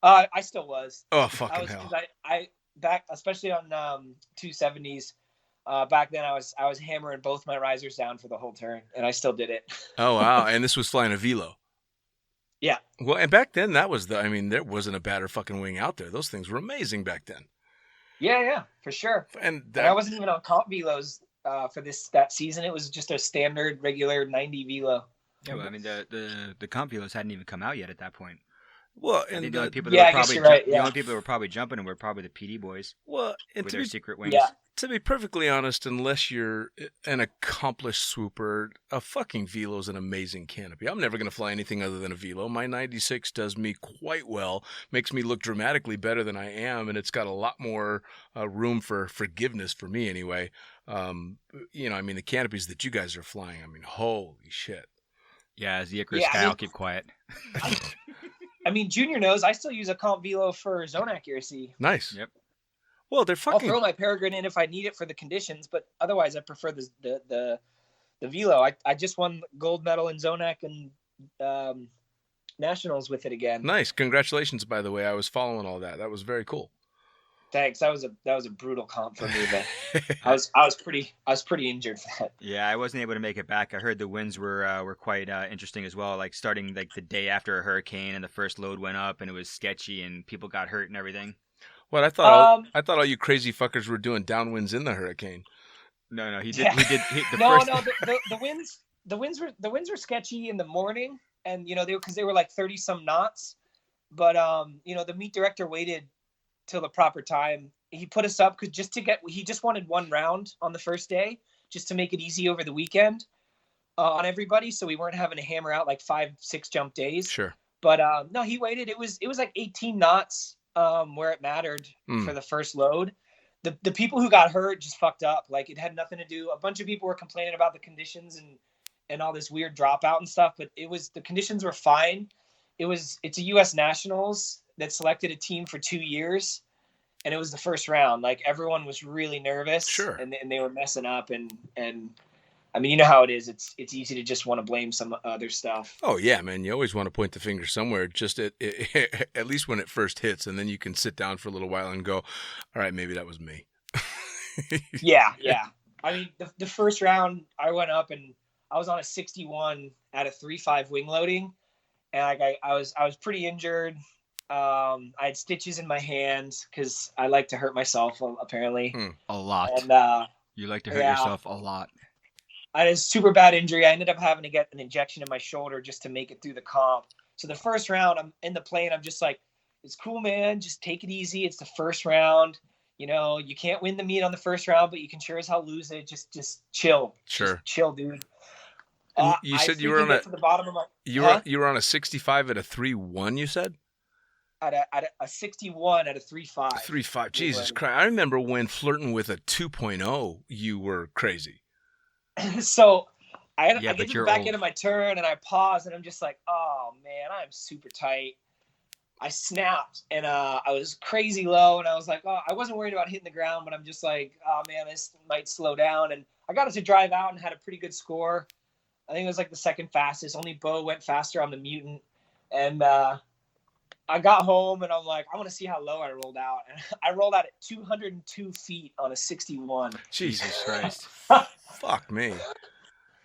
I still was. Oh, fucking hell. I back, especially on 270s, back then I was hammering both my risers down for the whole turn, and I still did it. Oh, wow. And this was flying a velo. Yeah. Well, and back then there wasn't a badder fucking wing out there. Those things were amazing back then. Yeah, for sure. And I wasn't even on comp velos for that season. It was just a standard, regular 90 velo. Yeah, well, I mean, the comp velos hadn't even come out yet at that point. Well, I and think the only people Yeah, that I were guess probably you're right, the yeah. only people that were probably jumping were probably the PD boys well, and with to their be secret wings. Yeah. to be perfectly honest, unless you're an accomplished swooper, a fucking Velo is an amazing canopy. I'm never going to fly anything other than a Velo. My 96 does me quite well, makes me look dramatically better than I am, and it's got a lot more room for forgiveness for me anyway. I mean, the canopies that you guys are flying, I mean, holy shit. Yeah, as the Icarus Yeah, guy, I'll keep quiet. I mean, Junior knows I still use a comp velo for zone accuracy. Nice. Yep. Well, they're I'll fucking. throw my Peregrine in if I need it for the conditions, but otherwise I prefer the velo. I just won gold medal in Zonac and nationals with it again. Nice. Congratulations, by the way. I was following all that. That was very cool. Thanks. That was a brutal comp for me, but I was pretty injured for that. Yeah, I wasn't able to make it back. I heard the winds were quite interesting as well. Like starting like the day after a hurricane, and the first load went up, and it was sketchy, and people got hurt and everything. Well, I thought all you crazy fuckers were doing downwinds in the hurricane. No, he did. Yeah. He did. The winds were sketchy in the morning, and they were like 30 some knots, but the meet director waited till the proper time. He put us up because he just wanted one round on the first day just to make it easy over the weekend on everybody, so we weren't having to hammer out like 5-6 jump days. Sure. But no, he waited. It was like 18 knots where it mattered for the first load. The people who got hurt just fucked up. Like, it had nothing to do. A bunch of people were complaining about the conditions and all this weird dropout and stuff, but the conditions were fine. It's a U.S. Nationals that selected a team for 2 years, and it was the first round. Like, everyone was really nervous. Sure. And they were messing up, and I mean, you know how it is. It's easy to just want to blame some other stuff. Oh yeah, man. You always want to point the finger somewhere, just at least when it first hits, and then you can sit down for a little while and go, all right, maybe that was me. Yeah. I mean, the first round I went up and I was on a 61 at a 3.5 wing loading, and I was pretty injured. I had stitches in my hands because I like to hurt myself apparently. A lot. And you like to hurt yourself a lot. I had a super bad injury. I ended up having to get an injection in my shoulder just to make it through the comp. So the first round, I'm in the plane. I'm just like, it's cool, man. Just take it easy. It's the first round. You can't win the meet on the first round, but you can sure as hell lose it. Just chill. Sure. Just chill, dude. You said you were on to the bottom of my. You were on a 65 at a 3.1. You said. At a 61 at a 3.5. 3.5. Jesus Christ! I remember when flirting with a 2.0, you were crazy. So I get to the back old. end of my turn and I pause and I'm just like, oh man, I'm super tight. I snapped and I was crazy low and I was like, oh, I wasn't worried about hitting the ground, but I'm just like, oh man, this might slow down. And I got it to drive out and had a pretty good score. I think it was like the second fastest. Only Bo went faster on the Mutant. And I got home and I'm like, I want to see how low I rolled out. And I rolled out at 202 feet on a 61. Jesus Christ. Fuck me.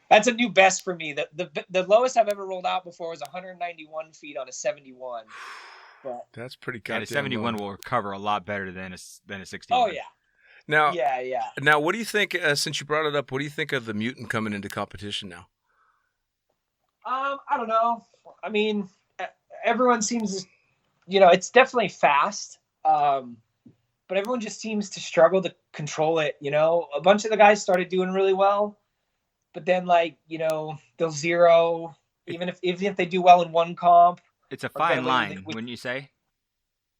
That's a new best for me. The lowest I've ever rolled out before was 191 feet on a 71. But that's pretty goddamn. And a 71 will recover a lot better than a 61. Oh yeah. Now, yeah. Now, what do you think? Since you brought it up, what do you think of the Mutant coming into competition now? I don't know. I mean, everyone seems, it's definitely fast. But everyone just seems to struggle to control it. A bunch of the guys started doing really well, but then they'll zero, even if they do well in one comp. It's a fine line, wouldn't you say?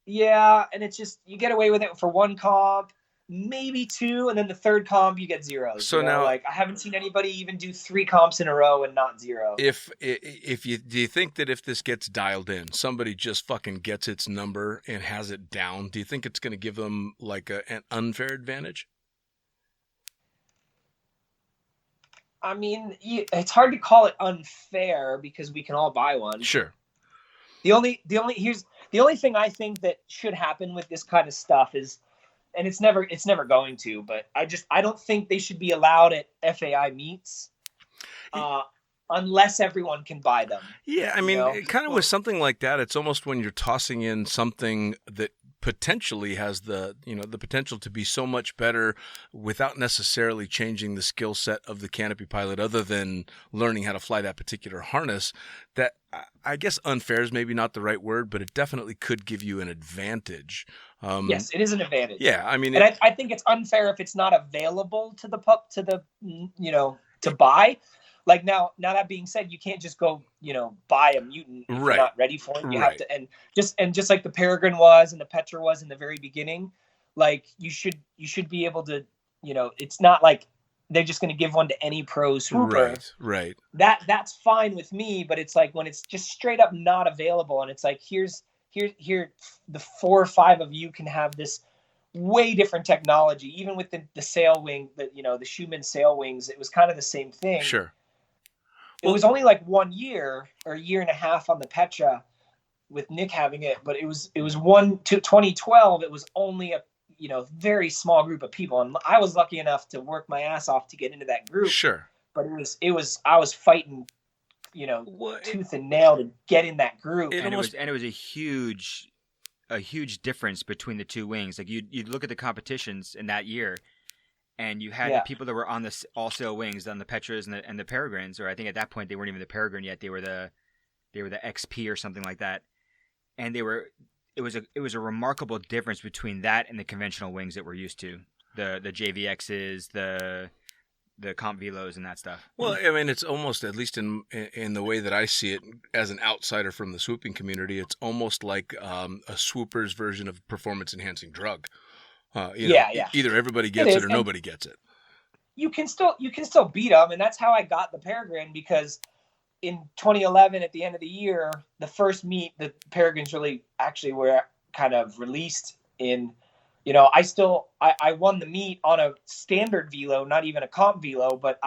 Yeah, and it's just, you get away with it for one comp, maybe two, and then the third comp you get zeros. So now, I haven't seen anybody even do 3 comps in a row and not zero. Do you think that if this gets dialed in, somebody just fucking gets its number and has it down, do you think it's going to give them like an unfair advantage? I mean, it's hard to call it unfair because we can all buy one. Sure. The only thing I think that should happen with this kind of stuff is, and it's never going to, but I don't think they should be allowed at FAI meets unless everyone can buy them. Yeah, I mean, kind of with something like that, it's almost when you're tossing in something that potentially has the potential to be so much better without necessarily changing the skill set of the canopy pilot, other than learning how to fly that particular harness, that I guess unfair is maybe not the right word, but it definitely could give you an advantage. Yes, it is an advantage. Yeah, I mean, and I think it's unfair if it's not available to to buy. Like now that being said, you can't just go, buy a mutant if you're not ready for it. You have to, and just like the Peregrine was and the Petra was in the very beginning, like you should be able to, it's not like they're just going to give one to any pro swooper. Right. That's fine with me, but it's like when it's just straight up not available, and it's like here, the 4 or 5 of you can have this way different technology. Even with the sail wing, the Schumann sail wings, it was kind of the same thing. Sure. It was only like 1 year or a year and a half on the Petra with Nick having it, but it was 2012. It was only a very small group of people, and I was lucky enough to work my ass off to get into that group. Sure. But I was fighting, tooth and nail to get in that group. And it was a huge difference between the two wings. Like you'd look at the competitions in that year, and you had the people that were on the all sail wings, on the Petras and the Peregrines, or I think at that point they weren't even the Peregrine yet. They were the XP or something like that, and it was a remarkable difference between that and the conventional wings that we're used to, the JVXs, the Comp Velos and that stuff. Well, I mean, it's almost, at least in the way that I see it as an outsider from the swooping community, it's almost like a swooper's version of performance enhancing drug. Either everybody gets it or nobody gets it. You can still beat them, and that's how I got the Peregrine, because in 2011 at the end of the year, the first meet, the Peregrines really actually were kind of released in. I won the meet on a standard velo, not even a comp velo, but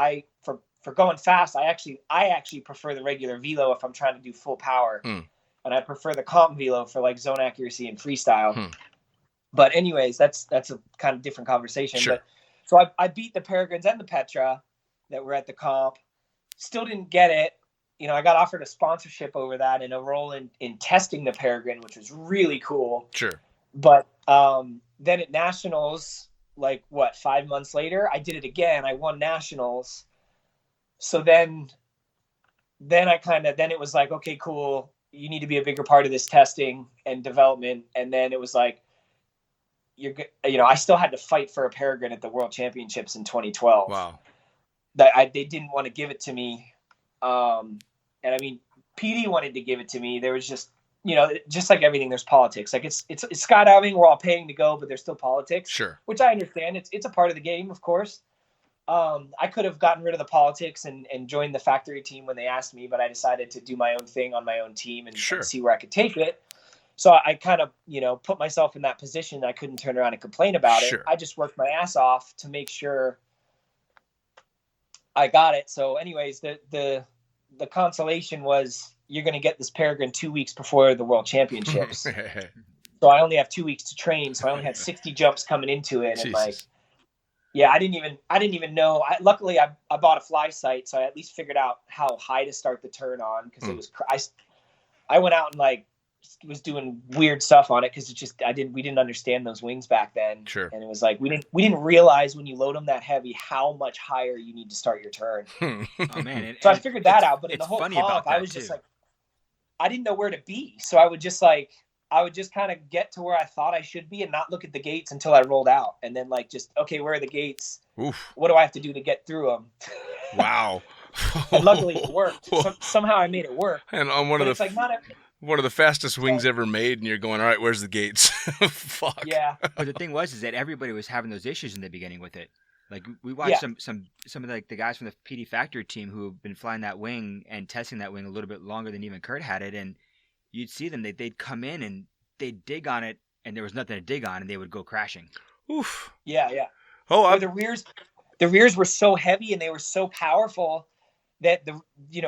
for going fast, I actually prefer the regular velo if I'm trying to do full power, and I prefer the comp velo for like zone accuracy and freestyle. But anyways, that's a kind of different conversation. Sure. But so I beat the Peregrines and the Petra that were at the comp. Still didn't get it. I got offered a sponsorship over that and a role in testing the Peregrine, which was really cool. Sure. But then at Nationals, 5 months later, I did it again. I won Nationals. So then it was like, okay, cool. You need to be a bigger part of this testing and development. And then it was like, I still had to fight for a Peregrine at the World Championships in 2012. Wow. They didn't want to give it to me. And I mean, PD wanted to give it to me. There was just, just like everything, there's politics. Like it's skydiving. We're all paying to go, but there's still politics. Sure. Which I understand. It's a part of the game, of course. I could have gotten rid of the politics and joined the factory team when they asked me, but I decided to do my own thing on my own team and see where I could take it. So I kind of, put myself in that position. I couldn't turn around and complain about it. I just worked my ass off to make sure I got it. So anyways, the consolation was you're going to get this Peregrine 2 weeks before the World Championships. So I only have 2 weeks to train. So I only had 60 jumps coming into it. And I didn't even know. Luckily I bought a fly sight. So I at least figured out how high to start the turn on. Cause it was, I went out and was doing weird stuff on it. Cause we didn't understand those wings back then. Sure. And it was like, we didn't realize when you load them that heavy, how much higher you need to start your turn. Oh man. So I figured that out, but in the whole comp, I was just like, I didn't know where to be. So I would just kind of get to where I thought I should be and not look at the gates until I rolled out. And then okay, where are the gates? Oof. What do I have to do to get through them? Wow. And luckily it worked. Somehow I made it work. And on one of the fastest wings ever made, and you're going, all right, where's the gates? Fuck. Yeah. But the thing is that everybody was having those issues in the beginning with it. Like we watched some of the guys from the PD factory team who have been flying that wing and testing that wing a little bit longer than even Curt had it, and you'd see them, they'd come in and they'd dig on it, and there was nothing to dig on, and they would go crashing. Oof. Yeah. Oh, the rears were so heavy and they were so powerful that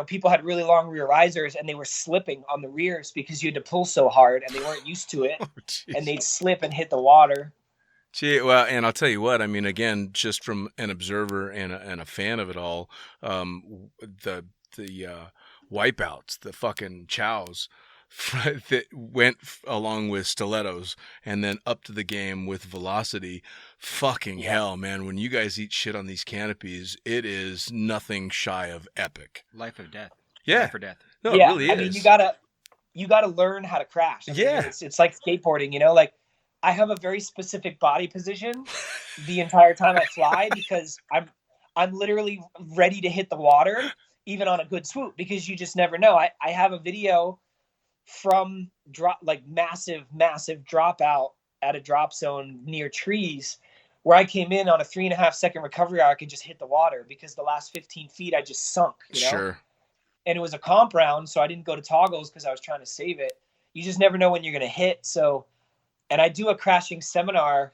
people had really long rear risers and they were slipping on the rears because you had to pull so hard and they weren't used to it. And they'd slip and hit the water. Gee, well, and I'll tell you what, I mean, again, just from an observer and a fan of it all, the wipeouts, the fucking chows, that went along with stilettos and then up to the game with velocity. Fucking hell, man. When you guys eat shit on these canopies, it is nothing shy of epic. Life or death. Yeah. Life or death. No, it really is. I mean, you gotta learn how to crash. I mean, Yeah. It's like skateboarding, you know, like I have a very specific body position the entire time I fly because I'm literally ready to hit the water even on a good swoop because you just never know. I have a video from massive dropout at a drop zone near trees where I came in on a 3.5 second recovery arc and just hit the water because the last 15 feet I just sunk, you know? Sure. And it was a comp round, so I didn't go to toggles because I was trying to save it. You just never know when you're going to hit. So, and I do a crashing seminar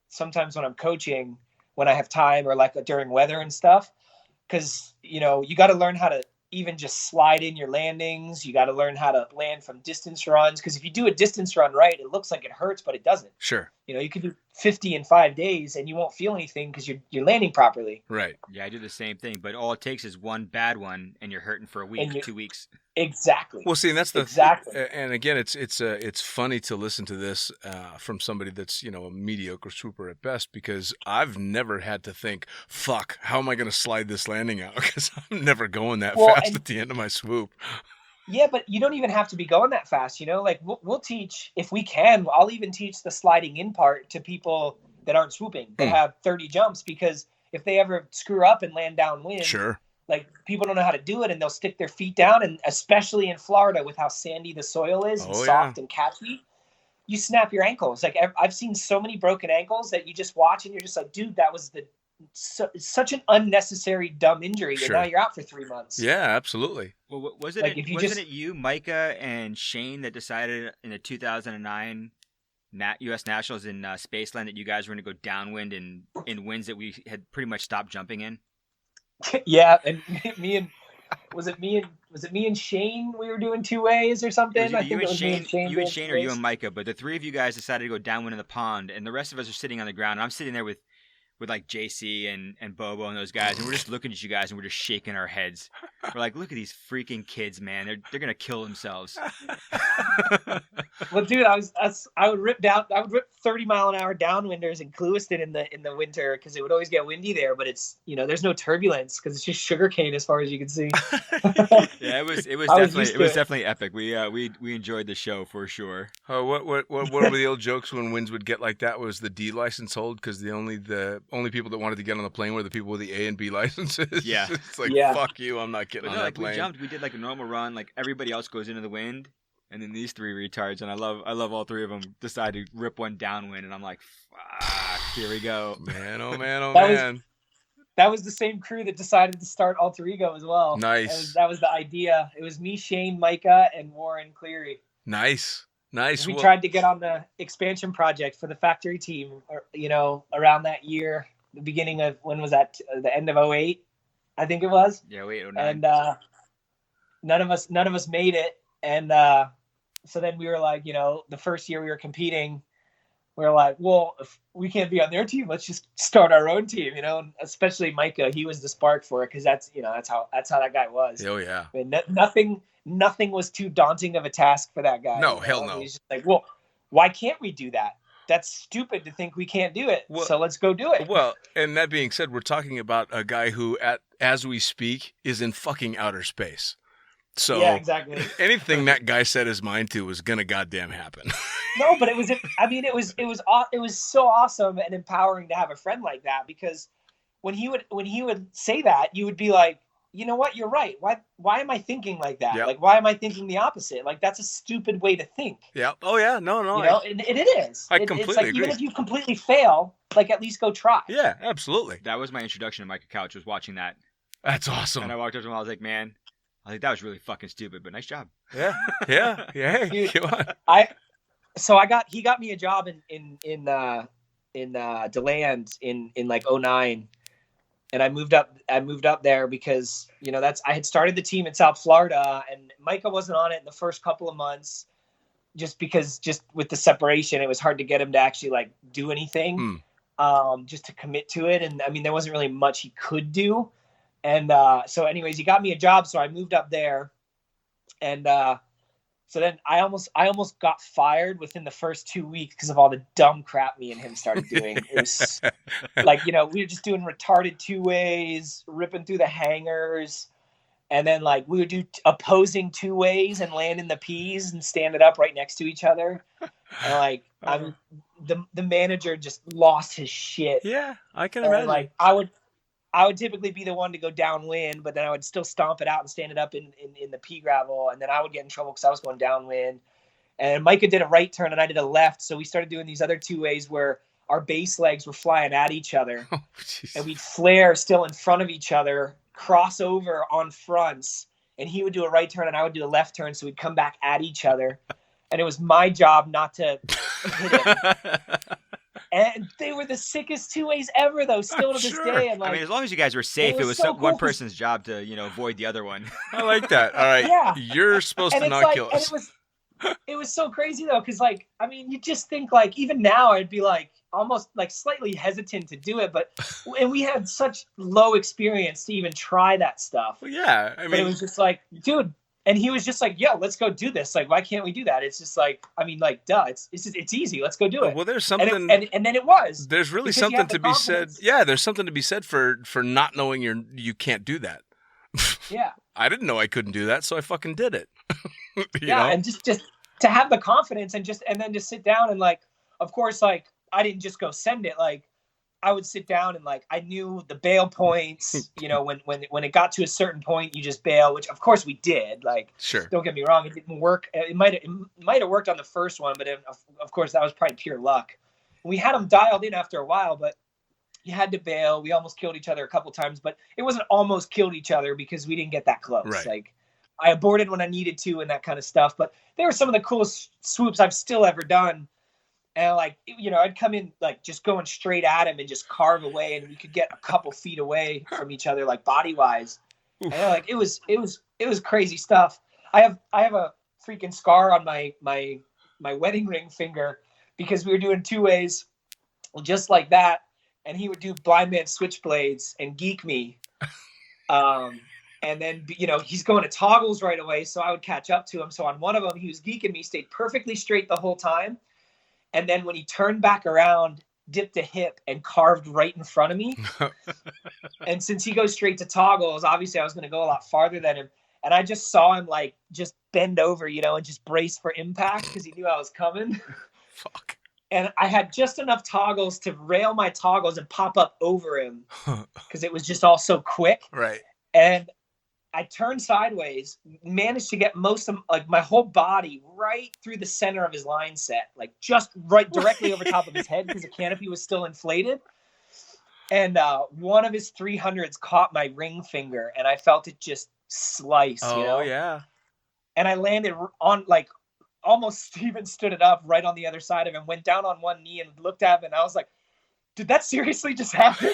sometimes when I'm coaching, when I have time or like during weather and stuff, because, you know, you got to learn how to even just slide in your landings. You got to learn how to land from distance runs. Because if you do a distance run right, it looks like it hurts, but it doesn't. Sure. You know, you can do 50 in 5 days and you won't feel anything because you're landing properly. Right. Yeah, I do the same thing, but all it takes is one bad one, and you're hurting for a week, 2 weeks. Exactly. Well, see, and that's exactly. And again, it's funny to listen to this from somebody that's, you know, a mediocre swooper at best, because I've never had to think, fuck, how am I going to slide this landing out? Because I'm never going that fast at the end of my swoop. Yeah, but you don't even have to be going that fast, you know? Like, we'll teach, if we can, I'll even teach the sliding in part to people that aren't swooping, that have 30 jumps, because if they ever screw up and land downwind, sure, like, people don't know how to do it, and they'll stick their feet down, and especially in Florida with how sandy the soil is and soft and catchy, you snap your ankles. Like, I've seen so many broken ankles that you just watch, and you're just like, dude, that was such an unnecessary dumb injury, and now you're out for 3 months. Yeah, absolutely. Well, wasn't it you, Micah, and Shane that decided in the 2009 U.S. Nationals in Spaceland that you guys were going to go downwind in winds that we had pretty much stopped jumping in? Yeah, and was it me and Shane? We were doing 2 ways or something. You and Shane, or you and Micah, but the 3 of you guys decided to go downwind in the pond, and the rest of us are sitting on the ground. And I'm sitting there with like JC and Bobo and those guys, and we're just looking at you guys and we're just shaking our heads. We're like, look at these freaking kids, man. They're gonna kill themselves. Well, dude, I would rip 30-mile-an-hour downwinders in Clewiston in the winter because it would always get windy there. But it's, you know, there's no turbulence because it's just sugarcane as far as you can see. Yeah, it was definitely epic. We enjoyed the show for sure. What were the old jokes when winds would get like that? Was the D license hold because the only people that wanted to get on the plane were the people with the A and B licenses? Yeah, it's like, fuck you, I'm not getting on that plane. We did like a normal run, like everybody else goes into the wind, and then these 3 retards, and I love all 3 of them, decide to rip one downwind, and I'm like, fuck, here we go. Man, oh man. That was the same crew that decided to start Alter Ego as well. Nice. That was the idea. It was me, Shane, Micah, and Warren Cleary. Nice. We tried to get on the expansion project for the factory team, you know, around that year, the beginning of, when was that? The end of 2008, I think it was. Yeah, 2008, 2009. And none of us made it. And so then we were like, you know, the first year we were competing, we were like, well, if we can't be on their team, let's just start our own team, you know. And especially Micah, he was the spark for it because that's how that guy was. Oh yeah. I mean, nothing was too daunting of a task for that guy. No, hell no. He's just like, well, why can't we do that? That's stupid to think we can't do it. So let's go do it. Well, and that being said, we're talking about a guy who, as we speak, is in fucking outer space. So yeah, exactly. Anything that guy set his mind to was gonna goddamn happen. No, but it was so awesome and empowering to have a friend like that, because when he would say that, you would be like, you know what, you're right. Why am I thinking like that? Yep. Like, why am I thinking the opposite? Like, that's a stupid way to think. Yeah. Oh yeah. No. You know, and it is. I completely it's like, agree. even if you completely fail, like, at least go try. Yeah, absolutely. That was my introduction to Micah Couch, was watching that. That's awesome. And I walked up to him, I was like, man, that was really fucking stupid, but nice job. Yeah. Hey, dude, come on. He got me a job in DeLand in like 2009. And I moved up there because, you know, I had started the team in South Florida, and Micah wasn't on it in the first couple of months just with the separation, it was hard to get him to actually like do anything, just to commit to it. And I mean, there wasn't really much he could do. And so anyways, he got me a job. So I moved up there, and So then I almost got fired within the first 2 weeks because of all the dumb crap me and him started doing. It was like, we were just doing retarded 2-ways, ripping through the hangars. And then like we would do opposing 2-ways and land in the P's and stand it up right next to each other. And like, the manager just lost his shit. Yeah, I can imagine. Like I would typically be the one to go downwind, but then I would still stomp it out and stand it up in the pea gravel. And then I would get in trouble because I was going downwind. And Micah did a right turn and I did a left. So we started doing these other 2-ways where our base legs were flying at each other. Oh, and we'd flare still in front of each other, cross over on fronts. And he would do a right turn and I would do a left turn. So we'd come back at each other. And it was my job not to hit him. And they were the sickest 2-ways ever, though, still to this day. And like, I mean, as long as you guys were safe, it was so one cool. person's job to, avoid the other one. I like that. All right. Yeah. You're supposed to it's not like, kill us. It was so crazy, though, because, like, I mean, you just think, like, even now I'd be, like, almost, like, slightly hesitant to do it. And we had such low experience to even try that stuff. Well, yeah. I mean, but it was just like, dude. And he was just like, yo, let's go do this. Like, why can't we do that? It's just like, I mean, like, duh, it's easy. Let's go do it. Well, there's something. And then it was. There's really because something to be said. Yeah, there's something to be said for not knowing you can't do that. Yeah. I didn't know I couldn't do that, so I fucking did it. you know? And just to have the confidence and then just sit down and like, of course, like I didn't just go send it. Like I would sit down and like I knew the bail points. When it got to a certain point, you just bail, which of course we did. Like, sure, don't get me wrong, it didn't work. It might have worked on the first one, but of course that was probably pure luck. We had them dialed in after a while, but you had to bail. We almost killed each other a couple times, but it wasn't almost killed each other because we didn't get that close. Right. Like I aborted when I needed to and that kind of stuff. But they were some of the coolest swoops I've still ever done. And like, I'd come in like just going straight at him and just carve away, and we could get a couple feet away from each other, like body wise. And like it was crazy stuff. I have a freaking scar on my wedding ring finger because we were doing 2-ways just like that. And he would do blind man switchblades and geek me. And then, he's going to toggles right away. So I would catch up to him. So on one of them, he was geeking me, stayed perfectly straight the whole time. And then when he turned back around, dipped a hip and carved right in front of me. And since he goes straight to toggles, obviously I was going to go a lot farther than him. And I just saw him like just bend over, and just brace for impact because he knew I was coming. Fuck. And I had just enough toggles to rail my toggles and pop up over him because it was just all so quick. Right. And I turned sideways, managed to get most of like my whole body right through the center of his line set, like just right directly over top of his head because the canopy was still inflated. And one of his 300s caught my ring finger, and I felt it just slice. Oh, yeah. And I landed on like almost even stood it up right on the other side of him, went down on one knee and looked at him, and I was like, did that seriously just happen?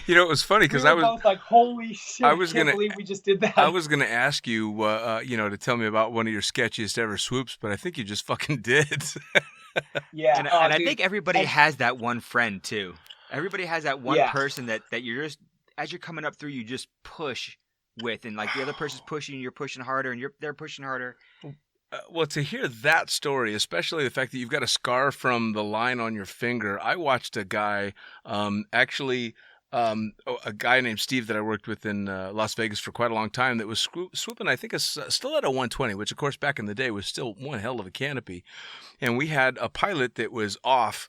It was funny because we were both like, holy shit, I can't believe we just did that. I was going to ask you, to tell me about one of your sketchiest ever swoops, but I think you just fucking did. Yeah. And I think everybody has that one friend too. Everybody has that one person that you're just, as you're coming up through, you just push with, and like the other person's pushing, you're pushing harder, and they're pushing harder. Well, to hear that story, especially the fact that you've got a scar from the line on your finger, I watched a guy, a guy named Steve that I worked with in Las Vegas for quite a long time that was swooping, I think, a stiletto 120, which, of course, back in the day was still one hell of a canopy. And we had a pilot that was off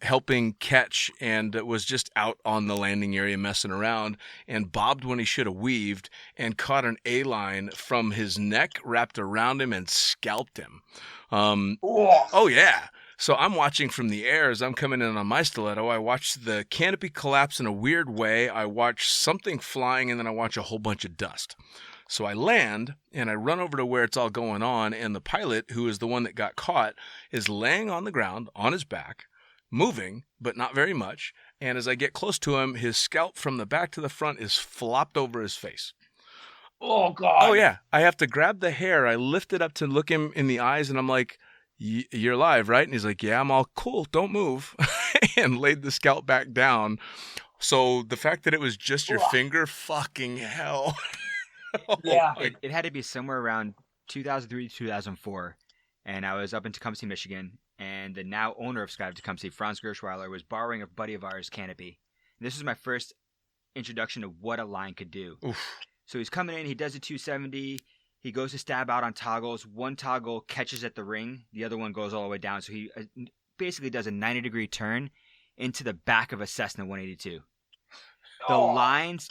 helping catch and was just out on the landing area messing around and bobbed when he should have weaved and caught an A-line from his neck, wrapped around him and scalped him. Oh, yeah. So I'm watching from the air as I'm coming in on my stiletto. I watch the canopy collapse in a weird way. I watch something flying, and then I watch a whole bunch of dust. So I land, and I run over to where it's all going on, and the pilot, who is the one that got caught, is laying on the ground on his back, moving, but not very much. And as I get close to him, his scalp from the back to the front is flopped over his face. Oh, God. Oh, yeah. I have to grab the hair. I lift it up to look him in the eyes, and I'm like, you're alive, right? And he's like, yeah, I'm all cool. Don't move. And laid the scalp back down. So the fact that it was just your finger, fucking hell. Yeah. It had to be somewhere around 2003 to 2004, and I was up in Tecumseh, Michigan, and the now owner of Skydive Tecumseh, Franz Gershweiler, was borrowing a buddy of ours' canopy. And this was my first introduction to what a line could do. Oof. So he's coming in, he does a 270, he goes to stab out on toggles. One toggle catches at the ring, the other one goes all the way down. So he basically does a 90-degree turn into the back of a Cessna 182. The lines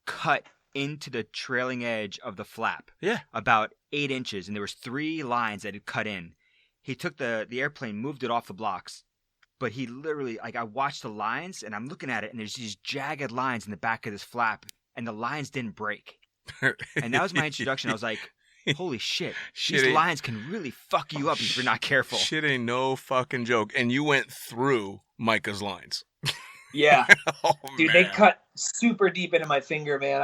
cut into the trailing edge of the flap. Yeah. About 8 inches, and there was 3 lines that had cut in. He took the airplane, moved it off the blocks, but he literally, like, I watched the lines, and I'm looking at it, and there's these jagged lines in the back of this flap, and the lines didn't break. And that was my introduction. I was like, holy shit, these lines can really fuck you up if you're not careful. Shit ain't no fucking joke. And you went through Micah's lines. Yeah. Dude, man. they cut super deep into my finger, man.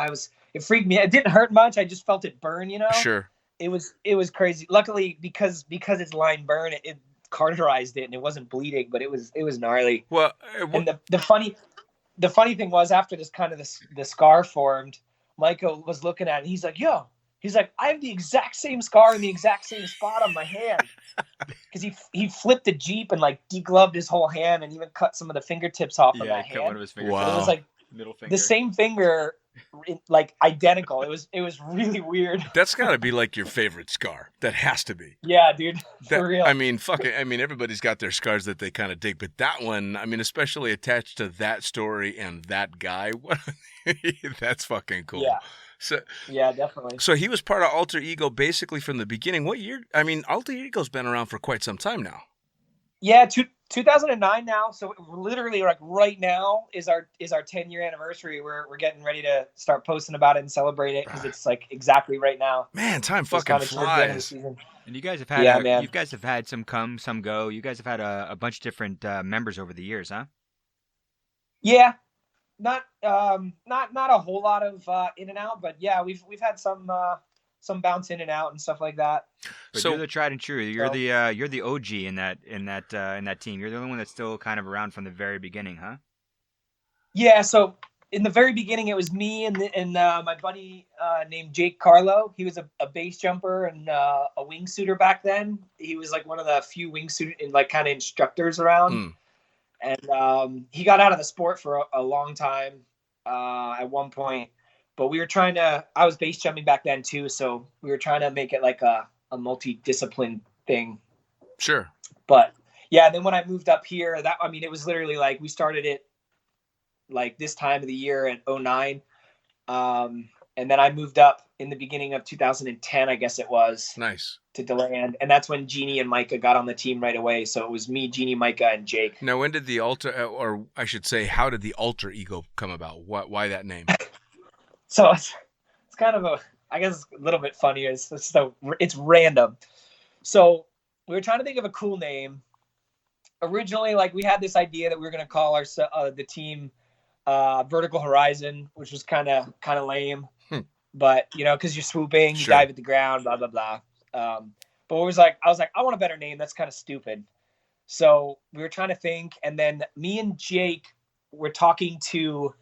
It freaked me. It didn't hurt much. I just felt it burn, you know? Sure. It was crazy. Luckily, because its line burned, it cauterized it and it wasn't bleeding, but it was gnarly. Well, and the funny thing was, after the scar formed, Micah was looking at it and he's like, I have the exact same scar in the exact same spot on my hand. Because he flipped the Jeep and like degloved his whole hand and even cut some of the fingertips off of that hand. Cut one of his fingers. Wow. It was like middle finger. the same finger, like identical. It was really weird. That's got to be like your favorite scar. That has to be. Yeah, dude. For real. I mean, everybody's got their scars that they kind of dig, but that one, I mean, especially attached to that story and that guy, that's fucking cool. Yeah. So, yeah, definitely. So he was part of Alter Ego basically from the beginning. What year? I mean, Alter Ego's been around for quite some time now. Yeah, 2009 now. So literally, like right now is our 10-year anniversary. We're getting ready to start posting about it and celebrate it because it's like exactly right now. Man, time It's fucking kinda towards the end of the flies. season. And you guys have had man. you guys have had some come, some go. You guys have had a bunch of different members over the years, huh? Yeah, not a whole lot of in and out, but yeah, we've had some bounce in and out and stuff like that. But So- you're the tried and true. You're the OG in that team. You're the only one that's still kind of around from the very beginning, huh? Yeah, so in the very beginning, it was me and my buddy named Jake Carlo. He was a base jumper and a wingsuiter back then. He was like one of the few wingsuit and like kind of instructors around. Mm. And he got out of the sport for a long time at one point. But I was base jumping back then too, so we were trying to make it like a multi-discipline thing. Sure. But yeah, then when I moved up here, it was literally like we started it like this time of the year at 2009. And then I moved up in the beginning of 2010, I guess it was. Nice. To DeLand. And that's when Jeannie and Micah got on the team right away. So it was me, Jeannie, Micah, and Jake. Now, when did the or I should say, how did the Alter Ego come about? Why that name? So it's kind of a little bit funny. It's random. So we were trying to think of a cool name. Originally, like we had this idea that we were going to call the team Vertical Horizon, which was kind of lame. But because you're swooping, you Sure. dive at the ground, blah blah blah. But I was like, I want a better name. That's kind of stupid. So we were trying to think, and then me and Jake were talking to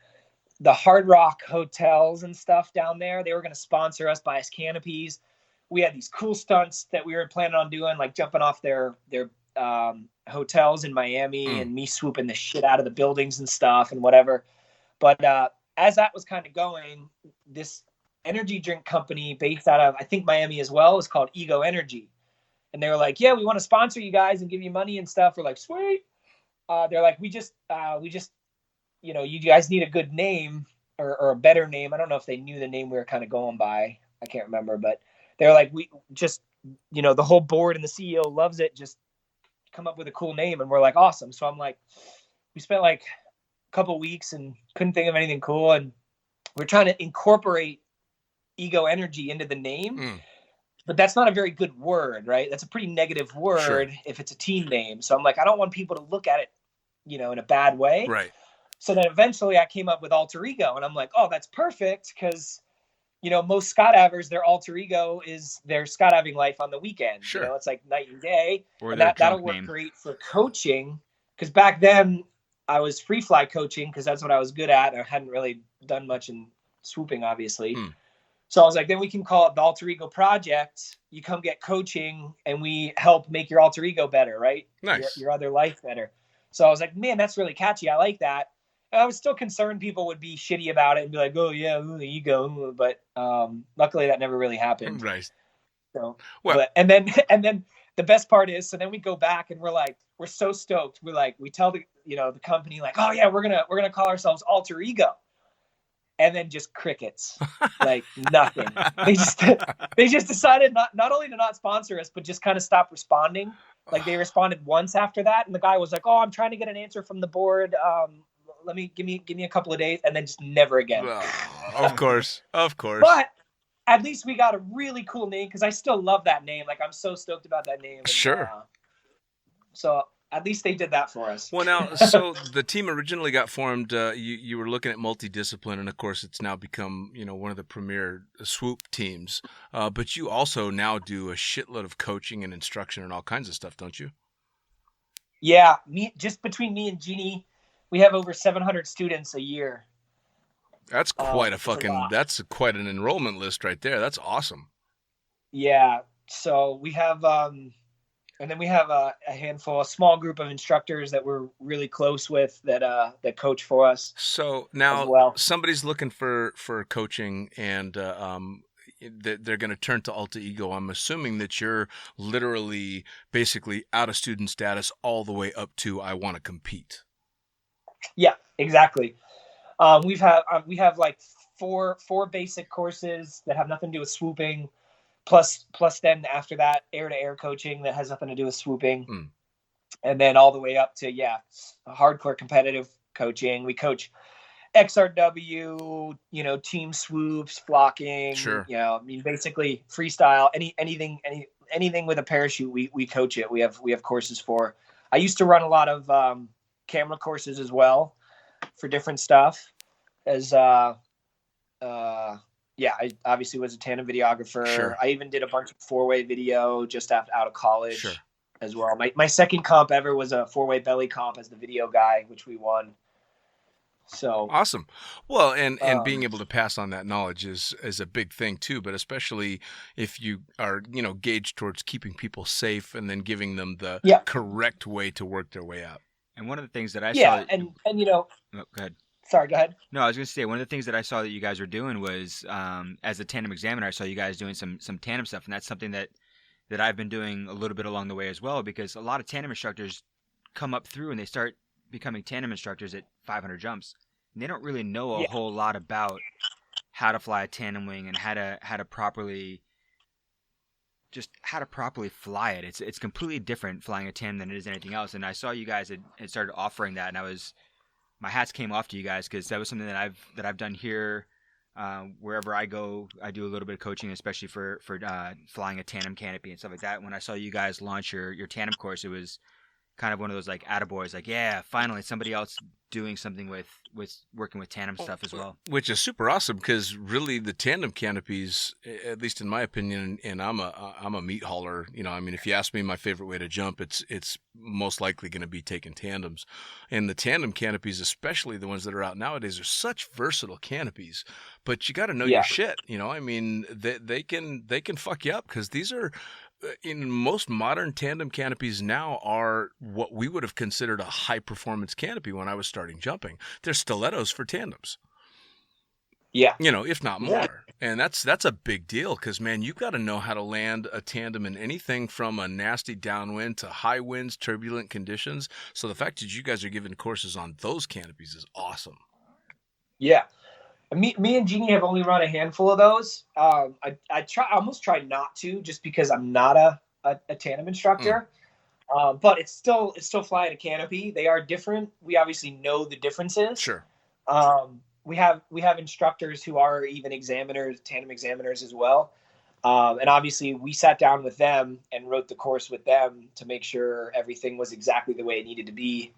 the Hard Rock hotels and stuff down there. They were going to sponsor us, buy us canopies. We had these cool stunts that we were planning on doing, like jumping off their hotels in Miami and me swooping the shit out of the buildings and stuff and whatever. But as that was kind of going, this energy drink company based out of, I think, Miami as well, is called Ego Energy. And they were like, yeah, we want to sponsor you guys and give you money and stuff. We're like, sweet. They're like, we just, you guys need a good name or a better name. I don't know if they knew the name we were kind of going by. I can't remember, but they're like, we just, the whole board and the CEO loves it. Just come up with a cool name. And we're like, awesome. So I'm like, we spent like a couple weeks and couldn't think of anything cool. And we're trying to incorporate Ego Energy into the name. But that's not a very good word, right? That's a pretty negative word. Sure. If it's a team name. So I'm like, I don't want people to look at it, in a bad way. Right. So then eventually I came up with Alter Ego, and I'm like, oh, that's perfect. Cause most skydivers, their alter ego is their skydiving life on the weekend. Sure. It's like night and day. Or and their that'll junk work name. great for coaching. Cause back then I was free fly coaching, cause that's what I was good at. I hadn't really done much in swooping, obviously. So I was like, then we can call it the Alter Ego Project. You come get coaching and we help make your alter ego better, right? Nice. Your other life better. So I was like, man, that's really catchy. I like that. And I was still concerned people would be shitty about it and be like, oh yeah, ooh, the ego. But luckily that never really happened. Right. So, well, and then the best part is, so then we go back and we're so stoked. We tell the company like, oh yeah, we're gonna call ourselves Alter Ego. And then just crickets, like nothing. They just decided not only to not sponsor us, but just kind of stop responding. Like they responded once after that, and the guy was like, "Oh, I'm trying to get an answer from the board. Give me a couple of days," and then just never again. Of course. But at least we got a really cool name because I still love that name. Like I'm so stoked about that name. And, sure. So at least they did that for us. Well, now, so the team originally got formed. You were looking at multidiscipline, and of course, it's now become one of the premier swoop teams. But you also now do a shitload of coaching and instruction and all kinds of stuff, don't you? Yeah, just between me and Jeannie, we have over 700 students a year. That's quite that's quite an enrollment list right there. That's awesome. Yeah. So we have, and then we have a small group of instructors that we're really close with that coach for us. So now somebody's looking for coaching and they're going to turn to Alter Ego. I'm assuming that you're literally basically out of student status all the way up to I want to compete. Yeah, exactly. We have like four basic courses that have nothing to do with swooping. Plus then after that, air-to-air coaching that has nothing to do with swooping. And then all the way up to, hardcore competitive coaching. We coach XRW, team swoops, flocking, sure. Basically freestyle, anything with a parachute, we coach it. We have courses for. I used to run a lot of camera courses as well for different stuff I obviously was a tandem videographer. Sure. I even did a bunch of 4-way video just out of college as well. My second comp ever was a 4-way belly comp as the video guy, which we won. So awesome. Well, and being able to pass on that knowledge is a big thing too, but especially if you are, gauged towards keeping people safe and then giving them the correct way to work their way out. And one of the things that I saw. Yeah, and go ahead. Sorry, go ahead. No, I was going to say, one of the things that I saw that you guys were doing was, as a tandem examiner, I saw you guys doing some tandem stuff, and that's something that I've been doing a little bit along the way as well, because a lot of tandem instructors come up through and they start becoming tandem instructors at 500 jumps, and they don't really know a whole lot about how to fly a tandem wing and how to properly fly it. It's completely different flying a tandem than it is anything else, and I saw you guys had started offering that, and my hats came off to you guys because that was something that I've done here. Wherever I go, I do a little bit of coaching, especially for flying a tandem canopy and stuff like that. When I saw you guys launch your tandem course, it was kind of one of those like attaboys, like, yeah, finally somebody else doing something with working with tandem stuff as well. Which is super awesome because really the tandem canopies, at least in my opinion, and I'm a meat hauler. If you ask me my favorite way to jump, it's most likely going to be taking tandems. And the tandem canopies, especially the ones that are out nowadays, are such versatile canopies. But you got to know your shit. They can fuck you up because these are. In most modern tandem canopies now are what we would have considered a high performance canopy when I was starting jumping. They're stilettos for tandems. Yeah. If not more. And that's a big deal because, man, you've got to know how to land a tandem in anything from a nasty downwind to high winds, turbulent conditions. So the fact that you guys are giving courses on those canopies is awesome. Yeah. Me and Jeannie have only run a handful of those. I almost tried not to just because I'm not a tandem instructor. But it's still flying a canopy. They are different. We obviously know the differences. Sure. We have instructors who are even tandem examiners as well. And obviously we sat down with them and wrote the course with them to make sure everything was exactly the way it needed to be.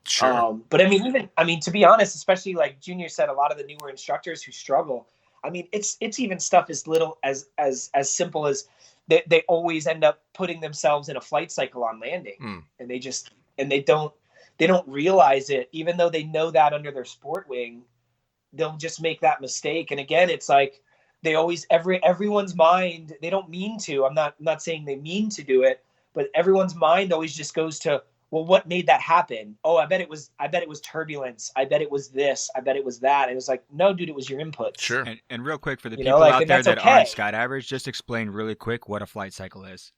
Sure. But to be honest, especially like Junior said, a lot of the newer instructors who struggle, it's even stuff as little as simple as they always end up putting themselves in a flight cycle on landing, and they don't realize it, even though they know that under their sport wing, they'll just make that mistake. And again, it's like they always, everyone's mind, they don't mean to, I'm not saying they mean to do it, but everyone's mind always just goes to, well, what made that happen? Oh, I bet it was turbulence. I bet it was this. I bet it was that. And it was like, no, dude, it was your inputs. Sure. And real quick, for the You people know, like, out and there that's that okay. aren't skydivers, just explain really quick what a flight cycle is.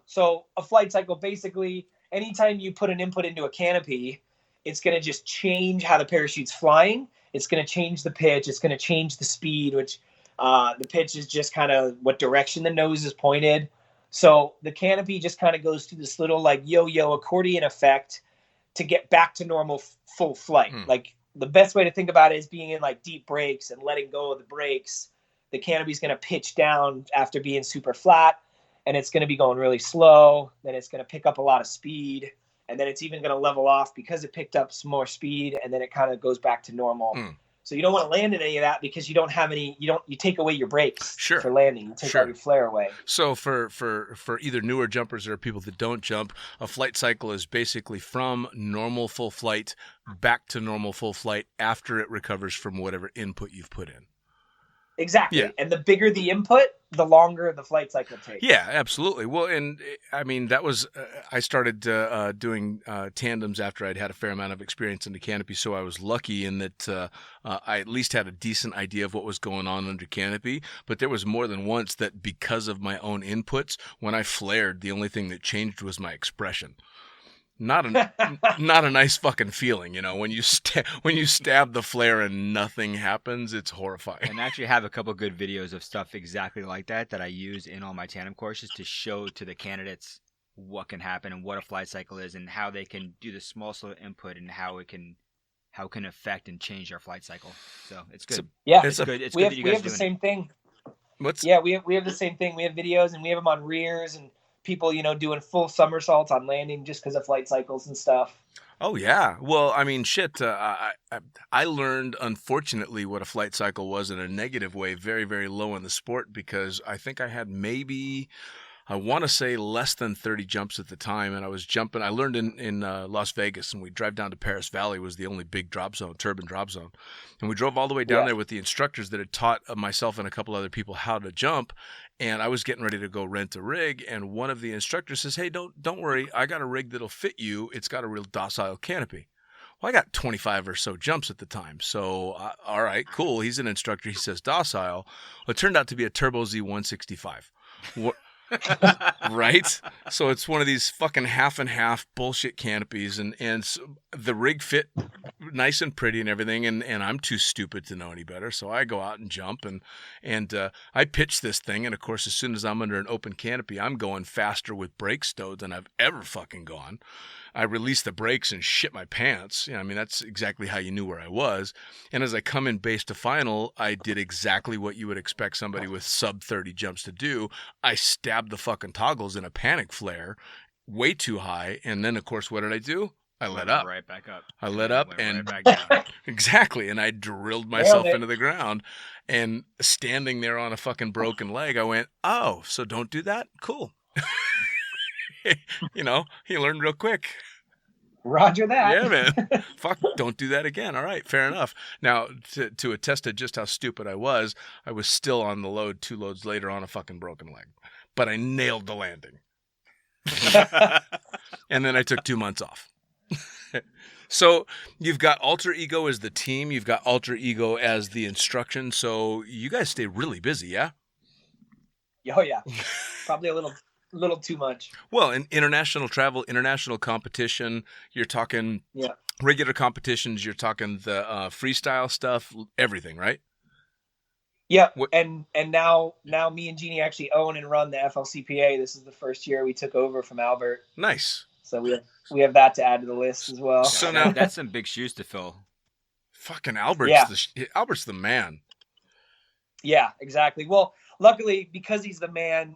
So a flight cycle, basically, anytime you put an input into a canopy, it's going to just change how the parachute's flying. It's going to change the pitch. It's going to change the speed, which the pitch is just kind of what direction the nose is pointed. So the canopy just kind of goes through this little like yo-yo accordion effect to get back to normal full flight. Like the best way to think about it is being in like deep brakes and letting go of the brakes. The canopy is going to pitch down after being super flat, and it's going to be going really slow. Then it's going to pick up a lot of speed, and then it's even going to level off because it picked up some more speed, and then it kind of goes back to normal. So you don't want to land in any of that because you don't have any. You take away your brakes for landing. You take all your flare away. So for either newer jumpers or people that don't jump, a flight cycle is basically from normal full flight back to normal full flight after it recovers from whatever input you've put in. Exactly. Yeah. And the bigger the input, the longer the flight cycle takes. Yeah, absolutely. Well, and I mean, that was, I started doing tandems after I'd had a fair amount of experience in the canopy. So I was lucky in that I at least had a decent idea of what was going on under canopy. But there was more than once that because of my own inputs, when I flared, the only thing that changed was my expression. Not a nice fucking feeling, you know, when you stab the flare and nothing happens. It's horrifying. And I actually have a couple good videos of stuff exactly like that I use in all my tandem courses to show to the candidates what can happen and what a flight cycle is and how they can do the small slow input and how it can affect and change our flight cycle. So it's good. It's good. It's good that you guys we have the same thing. We have the same thing. We have videos and we have them on rears and people, you know, doing full somersaults on landing just because of flight cycles and stuff. Oh, yeah. Well, I mean, shit, I learned, unfortunately, what a flight cycle was in a negative way very, very low in the sport because I think I had maybe, I want to say less than 30 jumps at the time. And I was jumping. I learned in Las Vegas, and we drive down to Paris Valley was the only big drop zone, turbine drop zone. And we drove all the way down there with the instructors that had taught myself and a couple other people how to jump. And I was getting ready to go rent a rig, and one of the instructors says, "Hey, don't worry, I got a rig that'll fit you. It's got a real docile canopy." Well, I got 25 or so jumps at the time, so all right, cool. He's an instructor. He says docile. Well, it turned out to be a Turbo Z165. Right? So it's one of these fucking half and half bullshit canopies, and so the rig fit nice and pretty and everything, and I'm too stupid to know any better, so I go out and jump, and I pitch this thing, and of course, as soon as I'm under an open canopy, I'm going faster with brake stowed than I've ever fucking gone. I release the brakes and shit my pants. You know, I mean, that's exactly how you knew where I was. And as I come in base to final, I did exactly what you would expect somebody with sub 30 jumps to do. I stabbed the fucking toggles in a panic flare way too high. And then, of course, what did I do? I let up. Right back up. I let up and right back down. Exactly. And I drilled myself into the ground. And standing there on a fucking broken leg, I went, oh, so don't do that? Cool. You know, he learned real quick. Roger that. Yeah, man. Fuck, don't do that again. All right, fair enough. Now, to attest to just how stupid I was still on the load 2 loads later on a fucking broken leg. But I nailed the landing. And then I took 2 months off. So you've got Alter Ego as the team. You've got Alter Ego as the instruction. So you guys stay really busy, yeah? Oh, yeah. Probably a little too much. Well, in international travel, international competition, you're talking regular competitions, you're talking the freestyle stuff, everything, right? Yeah, and now me and Jeannie actually own and run the FLCPA. This is the first year we took over from Albert. Nice. So we have that to add to the list as well. So now that's some big shoes to fill. Fucking Albert's Albert's the man. Yeah, exactly. Well, luckily because he's the man,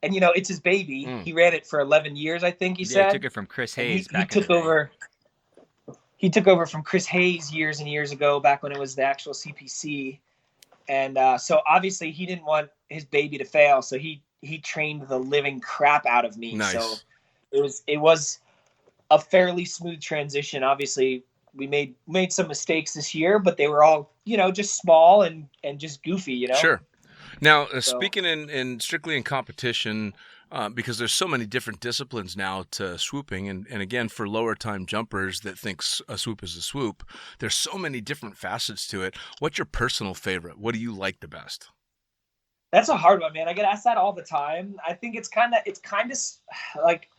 and, you know, it's his baby. He ran it for 11 years, I think he said. He took it from Chris Hayes He took over from Chris Hayes years and years ago, back when it was the actual CPC. And so obviously he didn't want his baby to fail. So he trained the living crap out of me. Nice. So it was a fairly smooth transition. Obviously, we made some mistakes this year, but they were all, just small and just goofy, Sure. Now, So- speaking in strictly in competition, because there's so many different disciplines now to swooping, and again, for lower time jumpers that think a swoop is a swoop, there's so many different facets to it. What's your personal favorite? What do you like the best? That's a hard one, man. I get asked that all the time. I think it's kind of like,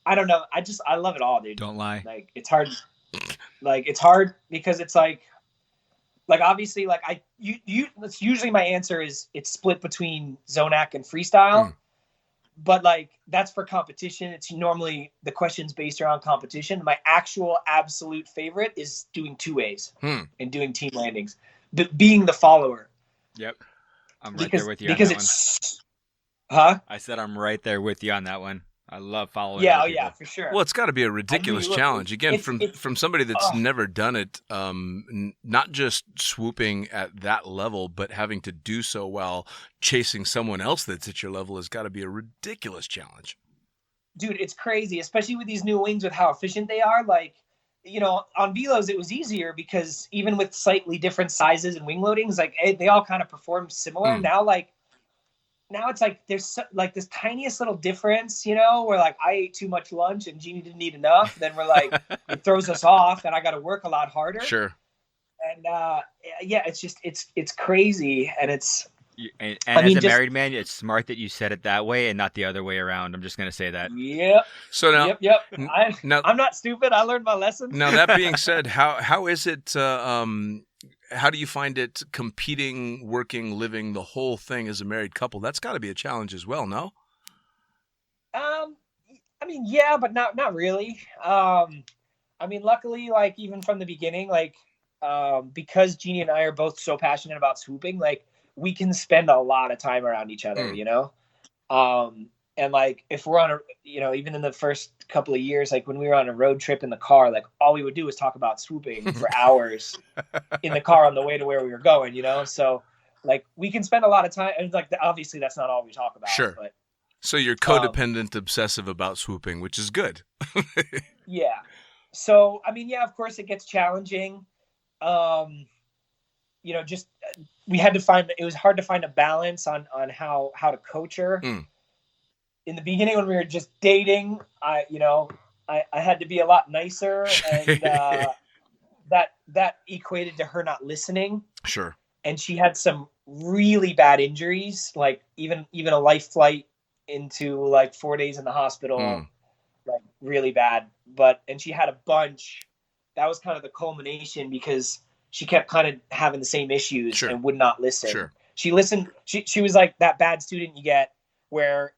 I don't know. I love it all, dude. Don't lie. Like, it's hard. Like, it's hard because it's like obviously, like that's usually my answer is it's split between Zonac and freestyle. But like, that's for competition. It's normally the question's based around competition. My actual absolute favorite is doing 2As and doing team landings, being the follower. Yep. I'm right there with you because on that it's, one. I said I'm right there with you on that one. I love following. Yeah, other oh yeah, people. for sure. Well, it's got to be a ridiculous challenge. Again, from somebody that's never done it, not just swooping at that level, but having to do so while chasing someone else that's at your level has got to be a ridiculous challenge. Dude, it's crazy, especially with these new wings with how efficient they are. Like, on Velos, it was easier because even with slightly different sizes and wing loadings, like they all kind of perform similar. Now it's like there's like this tiniest little difference, where like I ate too much lunch and Jeannie didn't eat enough. Then we're like, it throws us off and I got to work a lot harder. Sure. And yeah, it's just, it's crazy. And it's, and as a married man, it's smart that you said it that way and not the other way around. I'm just going to say that. Yep. So now, yep. I'm not stupid. I learned my lesson. Now that being said, how is it, how do you find it competing, working, living, the whole thing as a married couple? That's got to be a challenge as well, no? I mean, yeah, but not really. I mean, luckily, like even from the beginning, like because Jeannie and I are both so passionate about swooping, like we can spend a lot of time around each other, and like if we're on a, even in the first couple of years, like when we were on a road trip in the car, like all we would do was talk about swooping for hours in the car on the way to where we were going, so like we can spend a lot of time, and like obviously that's not all we talk about. Sure. But so you're codependent, obsessive about swooping, which is good. Yeah. So I mean, yeah, of course it gets challenging. Just it was hard to find a balance on how to coach her. In the beginning when we were just dating, I had to be a lot nicer, and that equated to her not listening. Sure. And she had some really bad injuries, like even a life flight into like 4 days in the hospital, like really bad. And she had a bunch. That was kind of the culmination because she kept kind of having the same issues and would not listen. Sure. She listened. She was like that bad student you get where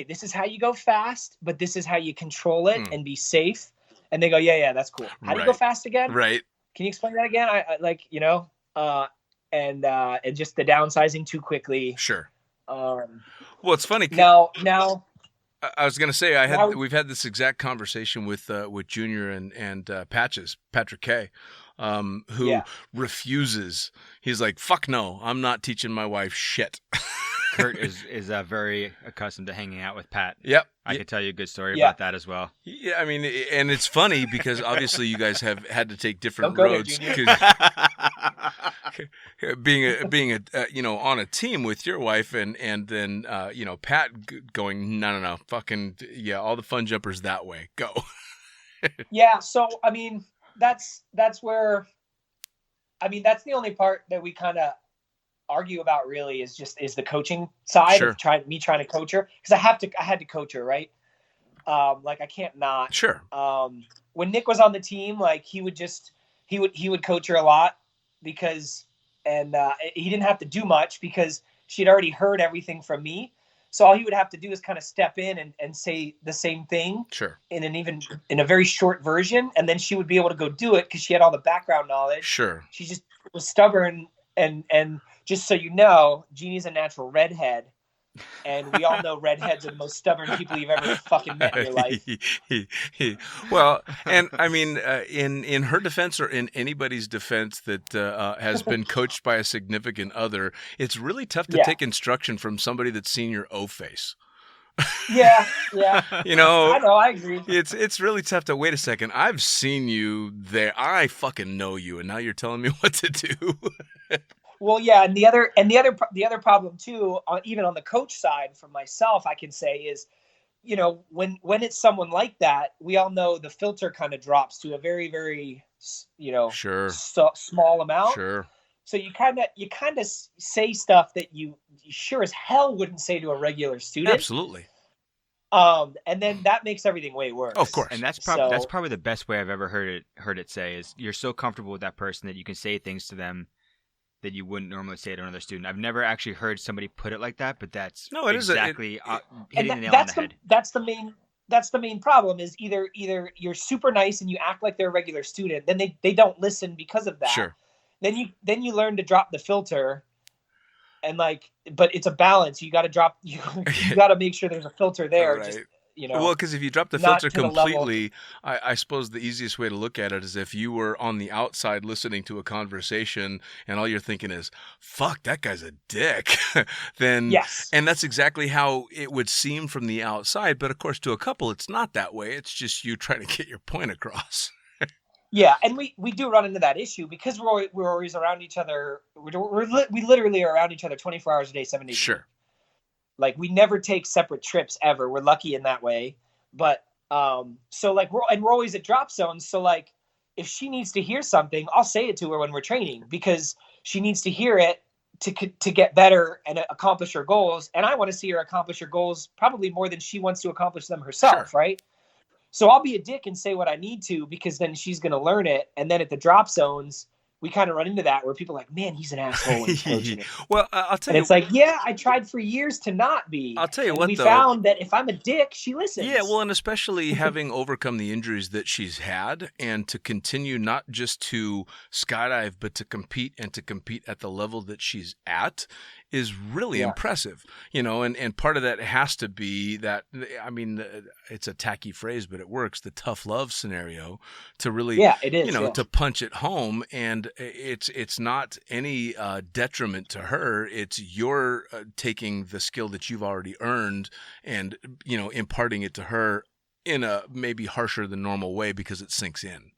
this is how you go fast, but this is how you control it and be safe. And they go, yeah, that's cool. How do you go fast again? Right. Can you explain that again? I like, and just the downsizing too quickly. Sure. Well, it's funny. Now, I was going to say we've had this exact conversation with Junior and Patrick K, who refuses. He's like, fuck no, I'm not teaching my wife shit. Curt is very accustomed to hanging out with Pat. Yep. I could tell you a good story about that as well. Yeah, I mean, and it's funny because obviously you guys have had to take different Don't go roads. Being on a team with your wife and then Pat going no fucking yeah, all the fun jumpers that way, go. Yeah, so I mean that's where, I mean that's the only part that we kind of argue about really is the coaching side of trying to coach her, because I had to coach her, right? Like I can't not. Sure. When Nick was on the team, like he would coach her a lot because he didn't have to do much because she'd already heard everything from me. So all he would have to do is kind of step in and say the same thing in a very short version, and then she would be able to go do it because she had all the background knowledge. Sure. She just was stubborn, and just so you know, Jeannie's a natural redhead, and we all know redheads are the most stubborn people you've ever fucking met in your life. Well, and I mean, in her defense or in anybody's defense that has been coached by a significant other, it's really tough to take instruction from somebody that's seen your O face. Yeah. You know, I know. I agree. it's really tough to wait a second. I've seen you there. I fucking know you, and now you're telling me what to do. Well, yeah, and the other problem too, even on the coach side, for myself, I can say is, when it's someone like that, we all know the filter kind of drops to a very, very, Sure. small amount. Sure. So you kind of say stuff that you sure as hell wouldn't say to a regular student. Absolutely. And then that makes everything way worse. Of course. And that's probably the best way I've ever heard it say is you're so comfortable with that person that you can say things to them that you wouldn't normally say to another student. I've never actually heard somebody put it like that, but that's exactly hitting the nail on the head. That's the main problem is either you're super nice and you act like they're a regular student, then they don't listen because of that. Sure. Then you learn to drop the filter, and but it's a balance. You got to drop. You got to make sure there's a filter there. Right. Just, well, because if you drop the filter completely, I suppose the easiest way to look at it is if you were on the outside listening to a conversation and all you're thinking is, fuck, that guy's a dick. Then, yes. And that's exactly how it would seem from the outside. But of course, to a couple, it's not that way. It's just you trying to get your point across. Yeah, and we do run into that issue because we're always around each other. We literally are around each other 24 hours a day, 7 days. Sure. Like we never take separate trips ever. We're lucky in that way. But so we're always at drop zones. So like if she needs to hear something, I'll say it to her when we're training because she needs to hear it to get better and accomplish her goals. And I want to see her accomplish her goals probably more than she wants to accomplish them herself, sure. Right? So I'll be a dick and say what I need to because then she's going to learn it. And then at the drop zones, we kind of run into that where people are like, man, he's an asshole when he's coaching it. Well, I'll tell you. And it's like, yeah, I tried for years to not be. I'll tell you and what, we though. found that if I'm a dick, she listens. Yeah, well, and especially having overcome the injuries that she's had and to continue not just to skydive, but to compete at the level that she's at is really impressive, and part of that has to be that, I mean, it's a tacky phrase, but it works, the tough love scenario to really, it is, to punch it home. And it's not any detriment to her. It's your taking the skill that you've already earned and, imparting it to her in a maybe harsher than normal way because it sinks in.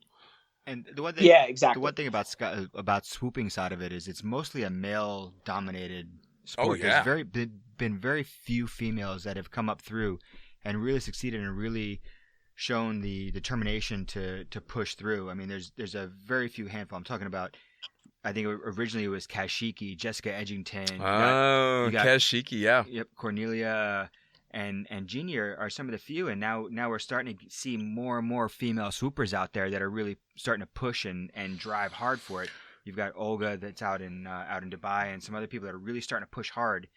And the one thing, exactly. The one thing about swooping side of it is it's mostly a male-dominated sport. Oh, yeah. There's been very few females that have come up through and really succeeded and really shown the determination to push through. I mean, there's a very few handful. I'm talking about. I think originally it was Kashiki, Jessica Edgington. You got Kashiki, yeah. Yep, Cornelia. And Jeannie are some of the few, and now we're starting to see more and more female swoopers out there that are really starting to push and drive hard for it. You've got Olga that's out in Dubai, and some other people that are really starting to push hard,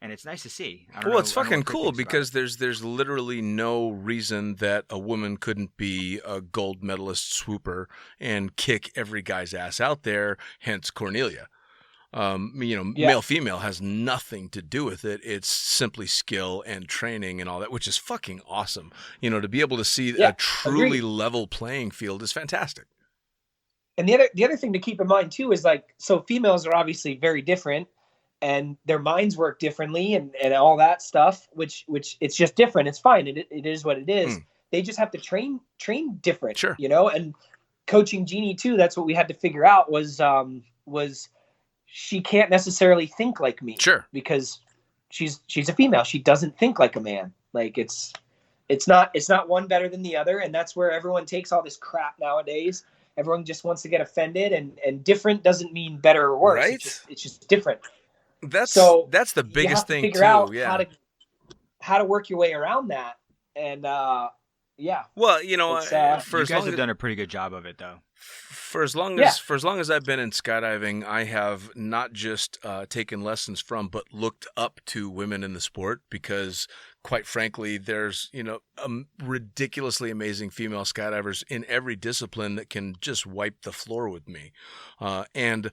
and it's nice to see. It's fucking cool because there's literally no reason that a woman couldn't be a gold medalist swooper and kick every guy's ass out there. Hence Cornelia. Male female has nothing to do with it. It's simply skill and training and all that, which is fucking awesome. To be able to see a truly level playing field is fantastic. And the other thing to keep in mind too is so females are obviously very different and their minds work differently and all that stuff, which it's just different. It's fine. It is what it is. They just have to train different, sure. And coaching Jeannie too. That's what we had to figure out was she can't necessarily think like me, sure, because she's a female. She doesn't think like a man. Like it's not one better than the other, and that's where everyone takes all this crap nowadays. Everyone just wants to get offended, and different doesn't mean better or worse. Right? It's just different. That's the biggest you have to thing figure too. Out how to work your way around that, and yeah. Well, you guys have done a pretty good job of it, though. For as long as I've been in skydiving, I have not just taken lessons from, but looked up to women in the sport because, quite frankly, there's ridiculously amazing female skydivers in every discipline that can just wipe the floor with me. And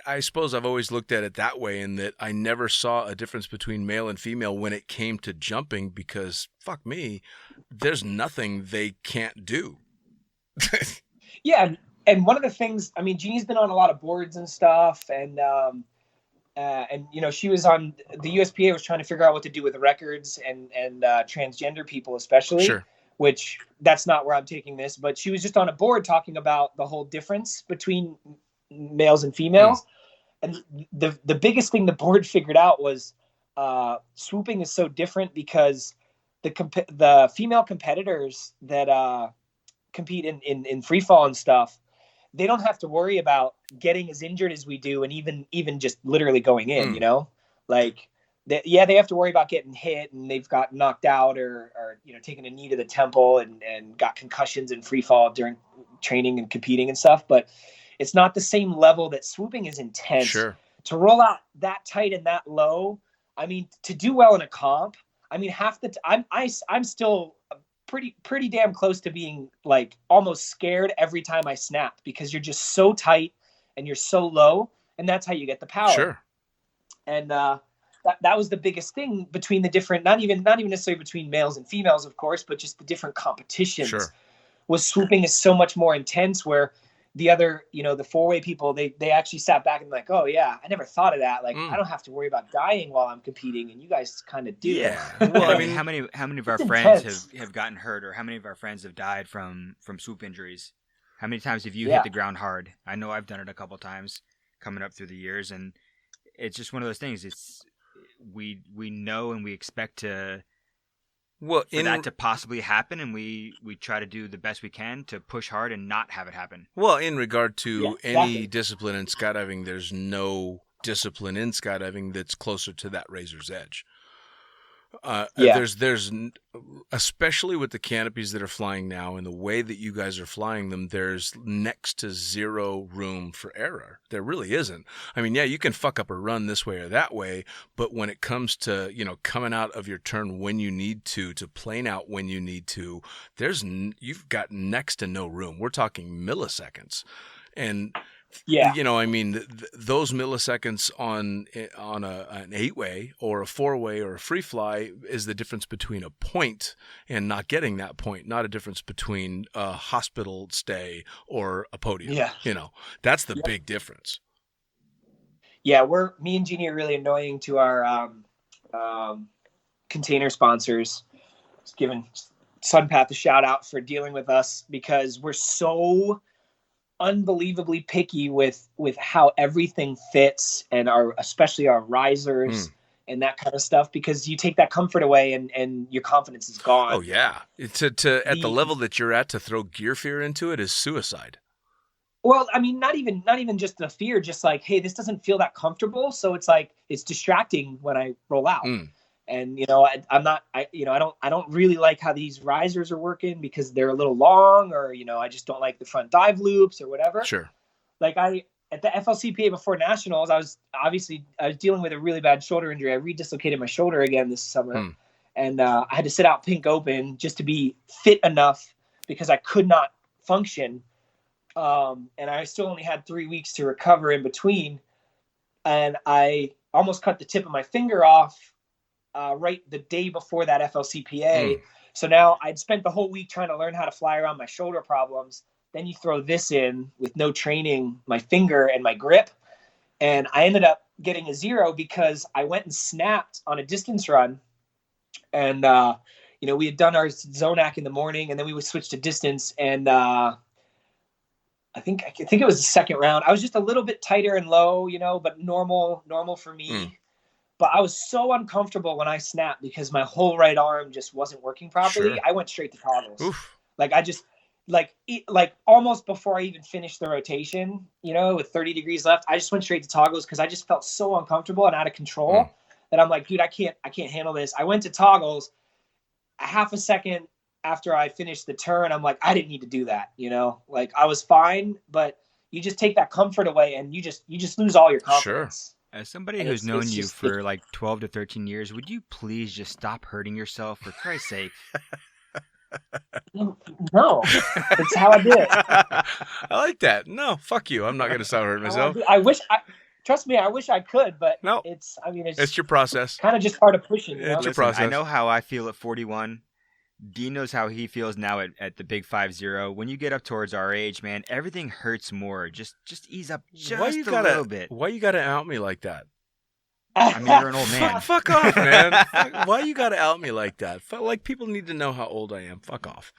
I suppose I've always looked at it that way, in that I never saw a difference between male and female when it came to jumping because, fuck me, there's nothing they can't do. Yeah, and one of the things, I mean, Jeannie's been on a lot of boards and stuff, and and she was on the USPA was trying to figure out what to do with records and transgender people especially. Sure. Which that's not where I'm taking this, but she was just on a board talking about the whole difference between males and females. And the biggest thing the board figured out was swooping is so different because the female competitors that compete in free fall and stuff, they don't have to worry about getting as injured as we do, and even just literally going in. Like they have to worry about getting hit, and they've got knocked out or taken a knee to the temple and got concussions in free fall during training and competing and stuff. But it's not the same level that swooping is intense. Sure. To roll out that tight and that low, I mean, to do well in a comp, I mean, I'm still pretty damn close to being like almost scared every time I snap, because you're just so tight and you're so low, and that's how you get the power. Sure. And that was the biggest thing between the different, not even necessarily between males and females, of course, but just the different competitions. Sure. Was swooping is so much more intense, where the other, the four-way people, they actually sat back and like, oh yeah, I never thought of that. Like, I don't have to worry about dying while I'm competing, and you guys kind of do. Yeah. Well, I mean, how many of our friends have gotten hurt, or how many of our friends have died from swoop injuries? How many times have you hit the ground hard? I know I've done it a couple times coming up through the years, and it's just one of those things. It's we know and we expect for that to possibly happen, and we try to do the best we can to push hard and not have it happen. Well, in regard to any discipline in skydiving, there's no discipline in skydiving that's closer to that razor's edge. There's especially with the canopies that are flying now and the way that you guys are flying them, there's next to zero room for error. There really isn't. I mean, yeah, you can fuck up a run this way or that way, but when it comes to, coming out of your turn when you need to plane out when you need to, you've got next to no room. We're talking milliseconds. And I mean, those milliseconds on an 8-way or a 4-way or a free fly is the difference between a point and not getting that point, not a difference between a hospital stay or a podium. Yeah. That's the big difference. Yeah, me and Jeannie are really annoying to our container sponsors. Just giving Sunpath a shout out for dealing with us, because we're so unbelievably picky with how everything fits, and especially our risers and that kind of stuff, because you take that comfort away and your confidence is gone. Oh yeah. At the level that you're at, to throw gear fear into it is suicide. Well, I mean, not even just the fear, just like, hey, this doesn't feel that comfortable. So it's like, it's distracting when I roll out. And, I don't really like how these risers are working, because they're a little long, or, I just don't like the front dive loops or whatever. Sure. Like at the FLCPA before nationals, I was dealing with a really bad shoulder injury. I redislocated my shoulder again this summer, and I had to sit out pink open just to be fit enough, because I could not function. And I still only had 3 weeks to recover in between. And I almost cut the tip of my finger off right the day before that FLCPA. So now I'd spent the whole week trying to learn how to fly around my shoulder problems. Then you throw this in with no training, my finger and my grip. And I ended up getting a 0 because I went and snapped on a distance run. And, we had done our Zonac in the morning, and then we would switch to distance. And I think it was the second round. I was just a little bit tighter and low, but normal for me. But I was so uncomfortable when I snapped, because my whole right arm just wasn't working properly. Sure. I went straight to toggles. Oof. Like I just like almost before I even finished the rotation, with 30 degrees left, I just went straight to toggles, because I just felt so uncomfortable and out of control that I'm like, dude, I can't handle this. I went to toggles. A half a second after I finished the turn, I'm like, I didn't need to do that. Like I was fine, but you just take that comfort away, and you just lose all your confidence. Sure. As somebody who's known you for like 12 to 13 years, would you please just stop hurting yourself, for Christ's sake? No, it's how I did it. I like that. No, fuck you. I'm not going to stop hurting myself. Trust me, I wish I could, but no. It's your process. Kind of just part of pushing. It's your process. I know how I feel at 41. Dean knows how he feels now at the big 5-0. When you get up towards our age, man, everything hurts more. Just ease up just a little bit. Why you got to out me like that? I mean, you're an old man. Fuck off, man. Why you gotta out me like that? Like, people need to know how old I am. Fuck off.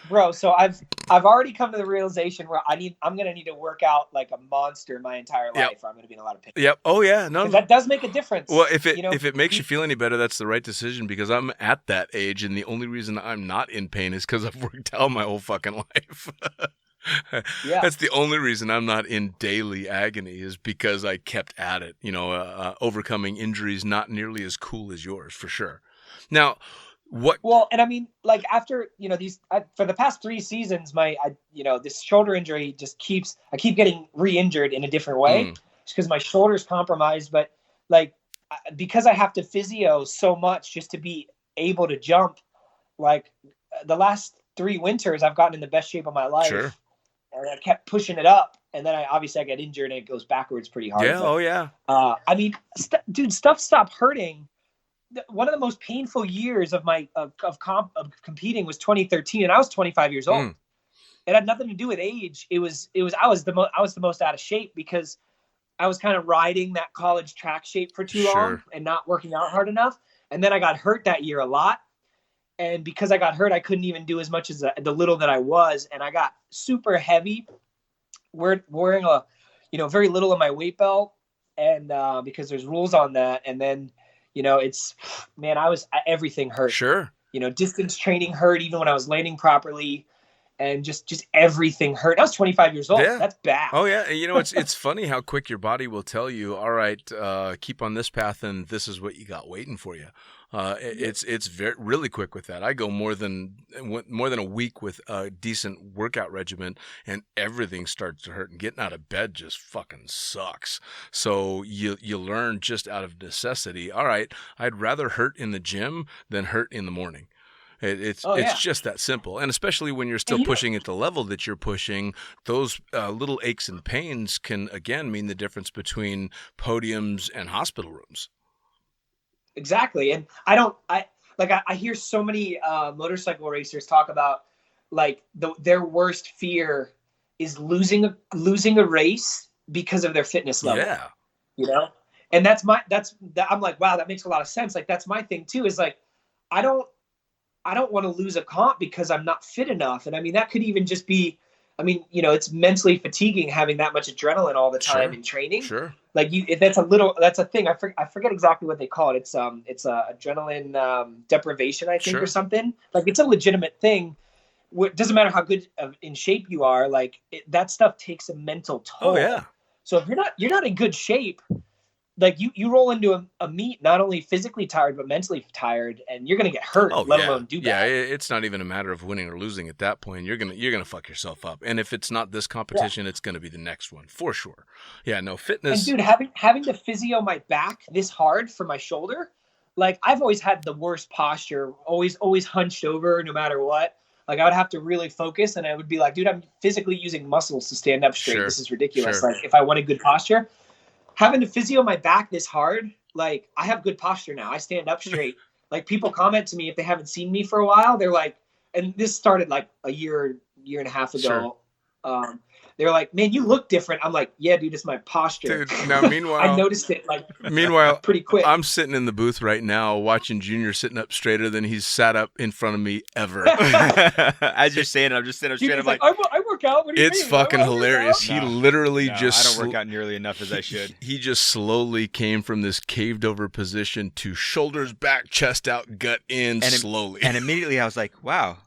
Bro, so I've already come to the realization where I'm gonna need to work out like a monster my entire life, or I'm gonna be in a lot of pain. Yep. Oh yeah. No. That does make a difference. Well, if it makes you feel any better, that's the right decision, because I'm at that age, and the only reason I'm not in pain is because I've worked out my whole fucking life. Yeah. That's the only reason I'm not in daily agony, is because I kept at it. Overcoming injuries not nearly as cool as yours, for sure. Now. Well, and I mean, like, after for the past 3 seasons, this shoulder injury I keep getting re-injured in a different way, just because my shoulder's compromised. But like, because I have to physio so much just to be able to jump, like the last 3 winters, I've gotten in the best shape of my life. Sure. And I kept pushing it up, and then I get injured and it goes backwards pretty hard. Yeah. But, yeah. I mean, dude, stuff stopped hurting. One of the most painful years of my of competing was 2013, and I was 25 years old. It had nothing to do with age. I was the most out of shape because I was kind of riding that college track shape for too long and not working out hard enough. And then I got hurt that year a lot, and because I got hurt, I couldn't even do as much as the little that I was, and I got super heavy. Wearing a very little in my weight belt, and because there's rules on that, and then. Everything hurt. Sure. Distance training hurt even when I was landing properly, and just everything hurt. I was 25 years old. Yeah. That's bad. Oh yeah. It's funny how quick your body will tell you, all right, keep on this path, and this is what you got waiting for you. It's really quick with that. I go more than a week with a decent workout regimen, and everything starts to hurt, and getting out of bed just fucking sucks. So you learn just out of necessity. All right, I'd rather hurt in the gym than hurt in the morning. It's just that simple. And especially when you're still pushing at the level that you're pushing, those little aches and pains can again mean the difference between podiums and hospital rooms. Exactly. And I hear so many motorcycle racers talk about like their worst fear is losing a race because of their fitness level. Yeah. And I'm like, wow, that makes a lot of sense. Like, that's my thing too, is like, I don't want to lose a comp because I'm not fit enough. And I mean, that could even just be, it's mentally fatiguing having that much adrenaline all the time in training. Sure. Like that's a thing. I forget exactly what they call it. It's adrenaline deprivation, I think, or something. Like, it's a legitimate thing. It doesn't matter how good in shape you are. Like, that stuff takes a mental toll. Oh yeah. So if you're not in good shape, like you roll into a meet not only physically tired but mentally tired, and you're gonna get hurt. Let alone do that. Yeah, it's not even a matter of winning or losing at that point. You're gonna fuck yourself up. And if it's not this competition, it's gonna be the next one for sure. Yeah, no, fitness. And dude, having to physio my back this hard for my shoulder, like, I've always had the worst posture, always hunched over no matter what. Like, I would have to really focus, and I would be like, dude, I'm physically using muscles to stand up straight. This is ridiculous. Like, if I wanted good posture. Having to physio my back this hard, like, I have good posture now. I stand up straight. Like, people comment to me if they haven't seen me for a while. They're like, and this started like a year and a half ago. They're like, man, you look different. I'm like, yeah, dude, it's my posture. Dude, now, meanwhile, I noticed it meanwhile, pretty quick. I'm sitting in the booth right now watching Junior sitting up straighter than he's sat up in front of me ever. As you're saying it, I'm just sitting up straight. I'm like, I work out. What do you mean? It's fucking hilarious. He literally just... I don't work out nearly enough as I should. He just slowly came from this caved over position to shoulders back, chest out, gut in, slowly. And immediately I was like, wow.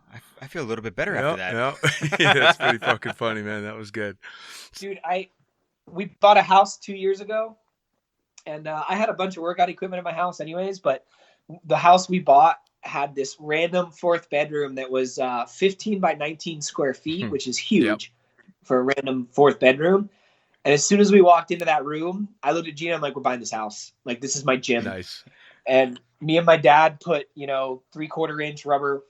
I feel a little bit better after that. Yeah, that's pretty fucking funny, man. That was good. Dude, we bought a house 2 years ago, and I had a bunch of workout equipment in my house anyways, but the house we bought had this random 4th bedroom that was 15 by 19 square feet, which is huge for a random 4th bedroom. And as soon as we walked into that room, I looked at Gina, I'm like, we're buying this house. Like, this is my gym. Nice. And me and my dad put, 3/4 inch rubber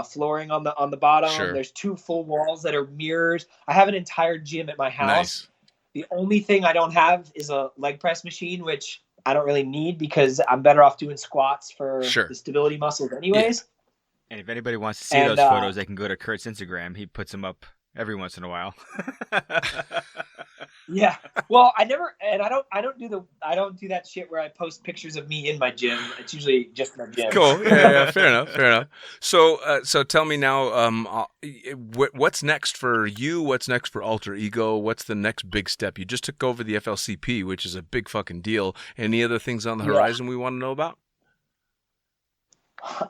flooring on the bottom. There's 2 full walls that are mirrors. I have an entire gym at my house. Nice. The only thing I don't have is a leg press machine, which I don't really need because I'm better off doing squats for the stability muscles anyways. Yeah. And if anybody wants to see those photos, they can go to Curt's Instagram. He puts them up every once in a while. Yeah. Well, I don't do that shit where I post pictures of me in my gym. It's usually just my gym. Cool. Yeah. Fair enough. So, so tell me now, what's next for you? What's next for Alter Ego? What's the next big step? You just took over the FLCP, which is a big fucking deal. Any other things on the horizon we want to know about?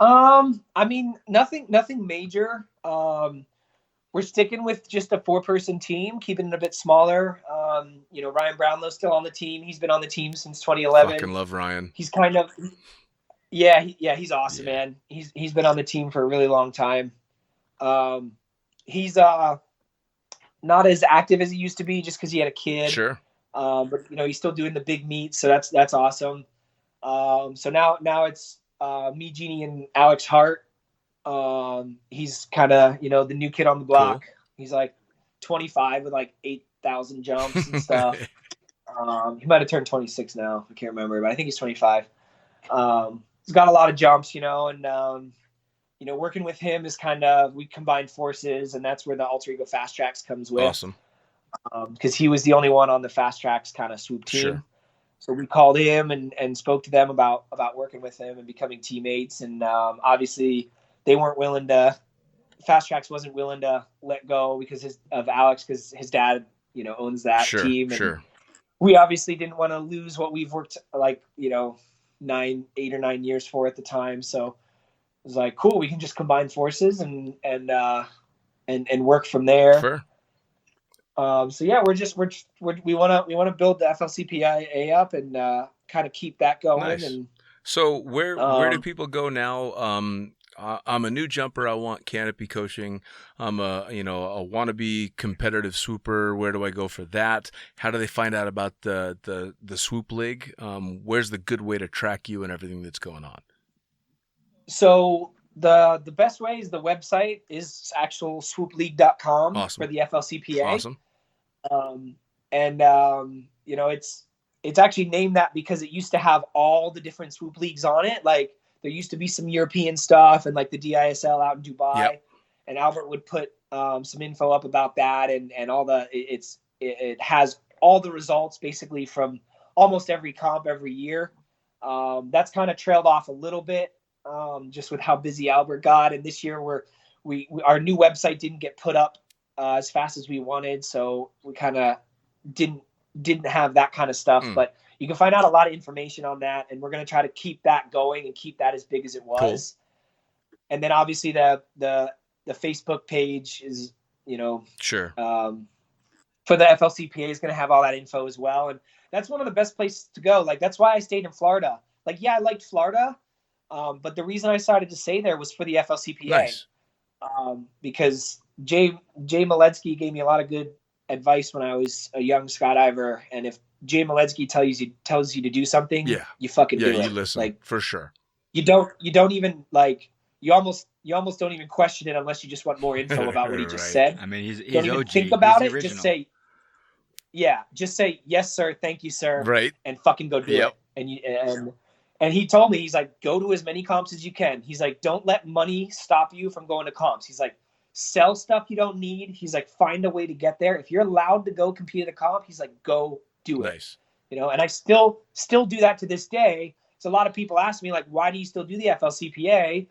I mean, nothing major. We're sticking with just a 4-person team, keeping it a bit smaller. Ryan Brownlow's still on the team. He's been on the team since 2011. Fucking love Ryan. He's kind of, he's awesome, man. He's been on the team for a really long time. He's not as active as he used to be just because he had a kid. Sure. But he's still doing the big meets, so that's awesome. So now it's me, Jeannie, and Alex Hart. He's kind of the new kid on the block. Cool. He's like 25 with like 8,000 jumps and stuff. He might have turned 26 now. I can't remember, but I think he's 25. He's got a lot of jumps, and working with him is kind of, we combined forces, and that's where the Alter Ego Fast Tracks comes with. Awesome. Because he was the only one on the Fast Tracks kind of swoop team. Sure. So we called him and spoke to them about working with him and becoming teammates. And obviously they weren't willing to, Fast Tracks wasn't willing to let go because of Alex, because his dad, owns that team. And sure. We obviously didn't want to lose what we've worked like, 8 or 9 years for at the time. So it was like, cool, we can just combine forces and work from there. Sure. So yeah, we want to build the FLCPA up and kind of keep that going. Nice. And so where do people go now? I'm a new jumper. I want canopy coaching. I'm a wannabe competitive swooper. Where do I go for that? How do they find out about the swoop league? Where's the good way to track you and everything that's going on? So the best way is the website is actual swoopleague.com. Awesome. For the FLCPA. Awesome. It's actually named that because it used to have all the different swoop leagues on it. Like there used to be some European stuff and like the DISL out in Dubai. Yep. And Albert would put some info up about that and all it has all the results basically from almost every comp every year. That's kind of trailed off a little bit just with how busy Albert got. And this year our new website didn't get put up as fast as we wanted, so we kind of didn't have that kind of stuff. But you can find out a lot of information on that, and we're going to try to keep that going and keep that as big as it was. Cool. And then obviously the Facebook page is sure for the FLCPA is going to have all that info as well, and that's one of the best places to go. Like that's why I stayed in Florida. Like I liked Florida, but the reason I decided to stay there was for the FLCPA. Nice. Because Jay Maletsky gave me a lot of good advice when I was a young skydiver, and if Jay Maletsky tells you to do something, you fucking do it. You listen, like for sure. You don't even like you almost don't even question it unless you just want more info about what he just said. I mean, he's don't even OG. think about he's it. Just say yes, sir, thank you, sir, right, and fucking go do it. And he told me, he's like, go to as many comps as you can. He's like, don't let money stop you from going to comps. He's like, sell stuff you don't need. He's like, find a way to get there. If you're allowed to go compete at a comp, he's like, go do it. Nice. And I still do that to this day. So a lot of people ask me like, why do you still do the FLCPA?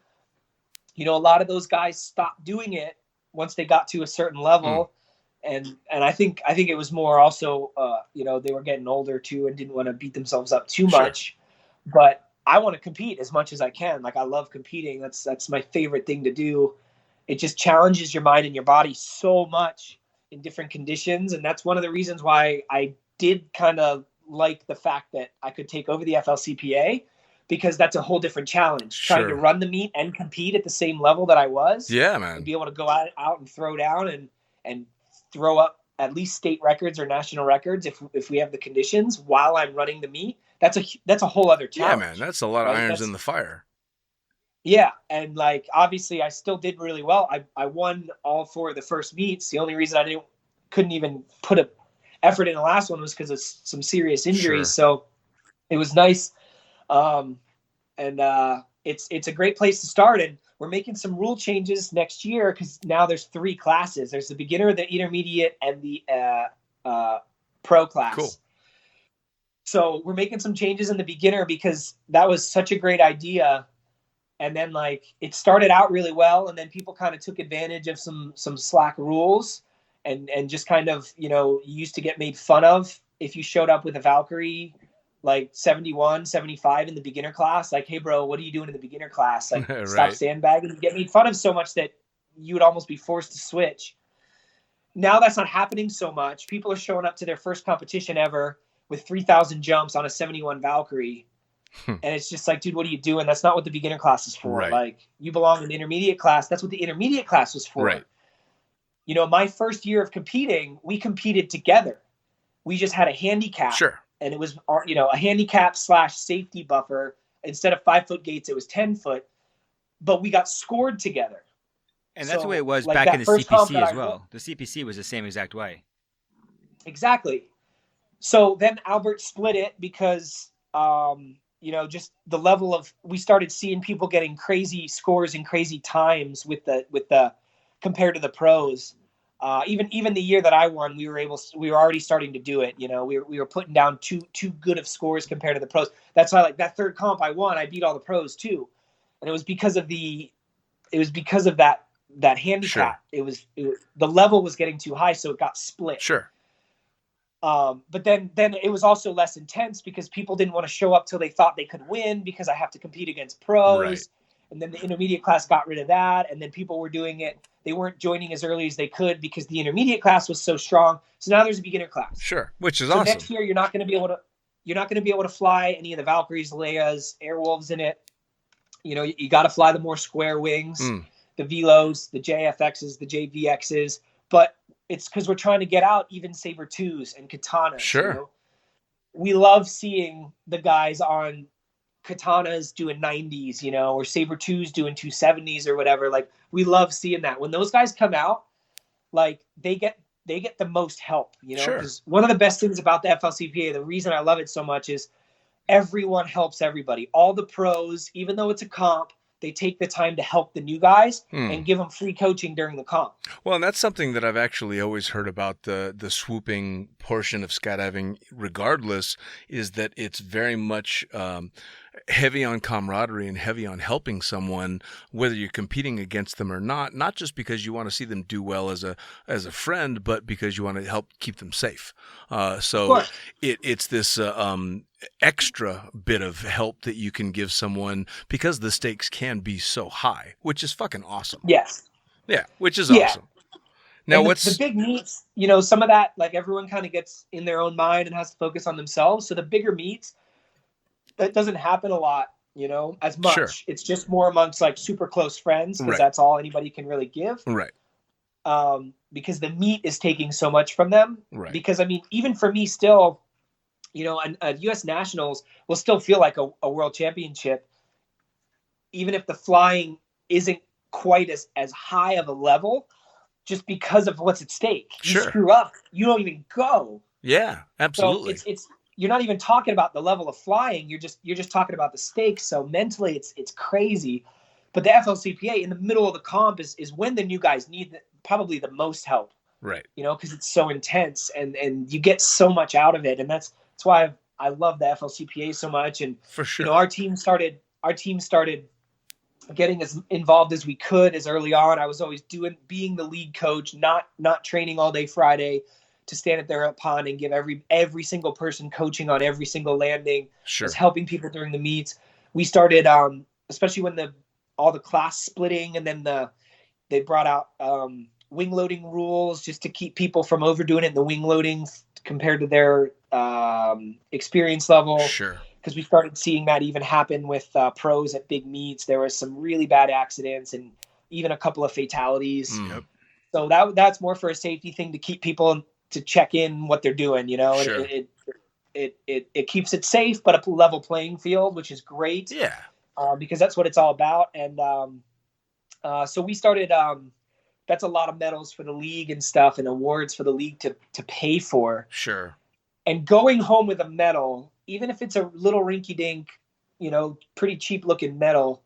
A lot of those guys stopped doing it once they got to a certain level. And I think it was more also, they were getting older too and didn't want to beat themselves up too much. But I want to compete as much as I can. Like I love competing. That's my favorite thing to do. It just challenges your mind and your body so much in different conditions. And that's one of the reasons why I did kind of like the fact that I could take over the FLCPA, because that's a whole different challenge. Trying to run the meet and compete at the same level that I was. Yeah, man. And be able to go out and throw down and throw up at least state records or national records if we have the conditions while I'm running the meet. That's a whole other challenge. Yeah, man. That's a lot of irons in the fire. Yeah, and like obviously I still did really well. I won all 4 of the first meets. The only reason I couldn't even put a effort in the last one was because of some serious injuries. So it was nice. It's a great place to start, and we're making some rule changes next year because now there's 3 classes. There's the beginner, the intermediate, and the pro class. Cool. So we're making some changes in the beginner because that was such a great idea. And then like it started out really well, and then people kind of took advantage of some slack rules and just kind of, you know, you used to get made fun of if you showed up with a Valkyrie like 71, 75 in the beginner class. Like, hey bro, what are you doing in the beginner class? Like Right. Stop sandbagging. You get made fun of so much that you would almost be forced to switch. Now that's not happening so much. People are showing up to their first competition ever with 3,000 jumps on a 71 Valkyrie. And it's just like, dude, what are you doing? That's not what the beginner class is for. Right. Like, you belong in the intermediate class. That's what the intermediate class was for. Right. You know, my first year of competing, we competed together. We just had a handicap. Sure. And it was, you know, a handicap / safety buffer. Instead of 5-foot gates, it was 10-foot. But we got scored together. And that's So, the way it was like, back that in the first comp CPC that as I well. won- The CPC was the same exact way. Exactly. So then Albert split it because, you know, just the level of, we started seeing people getting crazy scores and crazy times with the compared to the pros. Even the year that I won, we were already starting to do it. You know, we were putting down too good of scores compared to the pros. That's why, like, that third comp I won, I beat all the pros too. And it was because of that handicap. Sure. The level was getting too high, so it got split. Sure. But then it was also less intense because people didn't want to show up till they thought they could win because I have to compete against pros. Right. And then the intermediate class got rid of that. And then people were doing it. They weren't joining as early as they could because the intermediate class was so strong. So now there's a beginner class. Sure. Which is So awesome. next year you're not going to be able to fly any of the Valkyries, Leias, Airwolves in it. You know, you got to fly the more square wings, the Velos, the JFXs, the JVXs. But it's because we're trying to get out even Saber 2s and Katanas. Sure. You know? We love seeing the guys on Katanas doing 90s, you know, or Saber 2s doing 270s or whatever. Like, we love seeing that. When those guys come out, like, they get the most help, you know, Sure. because one of the best things about the FLCPA, the reason I love it so much is everyone helps everybody. All the pros, even though it's a comp, they take the time to help the new guys and give them free coaching during the comp. Well, and that's something that I've actually always heard about the swooping portion of skydiving, regardless, is that it's very much heavy on camaraderie and heavy on helping someone, whether you're competing against them or not just because you want to see them do well as a friend, but because you want to help keep them safe. So it's this extra bit of help that you can give someone because the stakes can be so high, which is fucking awesome. Yes. Yeah, which is awesome. Now, and what's the big meets, you know, some of that, like, everyone kind of gets in their own mind and has to focus on themselves. So the bigger meets, that doesn't happen a lot, you know, as much. Sure. It's just more amongst like super close friends because Right. that's all anybody can really give. right? Because the meet is taking so much from them. Right. Because, I mean, even for me still, you know, a U.S. Nationals will still feel like a world championship, even if the flying isn't quite as high of a level, just because of what's at stake. You Sure. screw up, you don't even go. Yeah, absolutely. So it's you're not even talking about the level of flying. You're just talking about the stakes. So mentally, it's crazy. But the FLCPA in the middle of the comp is when the new guys need probably the most help. right. You know, because it's so intense and you get so much out of it, and that's why I love the FLCPA so much. And For sure. you know, our team started getting as involved as we could as early on. I was always being the lead coach, not training all day Friday to stand at their pond and give every single person coaching on every single landing. Sure. Was helping people during the meets. We started, especially when all the class splitting, and then they brought out wing loading rules just to keep people from overdoing it in the wing loading compared to their experience level. Sure. Because we started seeing that even happen with pros at big meets. There was some really bad accidents and even a couple of fatalities. Yep. So that's more for a safety thing to keep people to check in what they're doing, you know. Sure. It keeps it safe, but a level playing field, which is great. Yeah. Because that's what it's all about. And so we started. That's a lot of medals for the league and stuff, and awards for the league to pay for. Sure. And going home with a medal, even if it's a little rinky-dink, you know, pretty cheap-looking medal,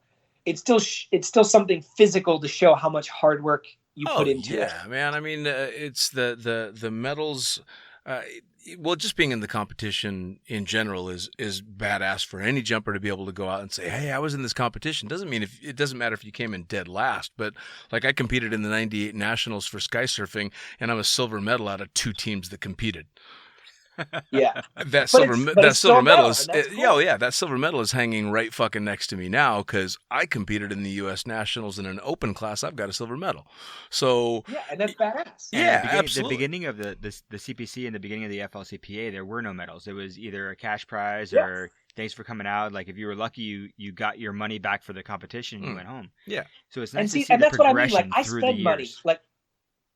it's still something physical to show how much hard work you put into it. Yeah, man. I mean, it's the medals. Well, just being in the competition in general is badass for any jumper to be able to go out and say, "Hey, I was in this competition." It doesn't matter if you came in dead last, but like I competed in the '98 Nationals for sky surfing, and I'm a silver medal out of 2 teams that competed. Yeah, That silver medal is cool. that silver medal is hanging right fucking next to me now because I competed in the U.S. Nationals in an open class. I've got a silver medal. So yeah, and that's badass. Yeah, And absolutely. The beginning of the CPC and the beginning of the FLCPA, there were no medals. It was either a cash prize Yeah. or thanks for coming out. Like if you were lucky, you got your money back for the competition and you went home. Yeah. So it's And nice see, to see and the that's what I mean. progression Like I through the spend money. years. Like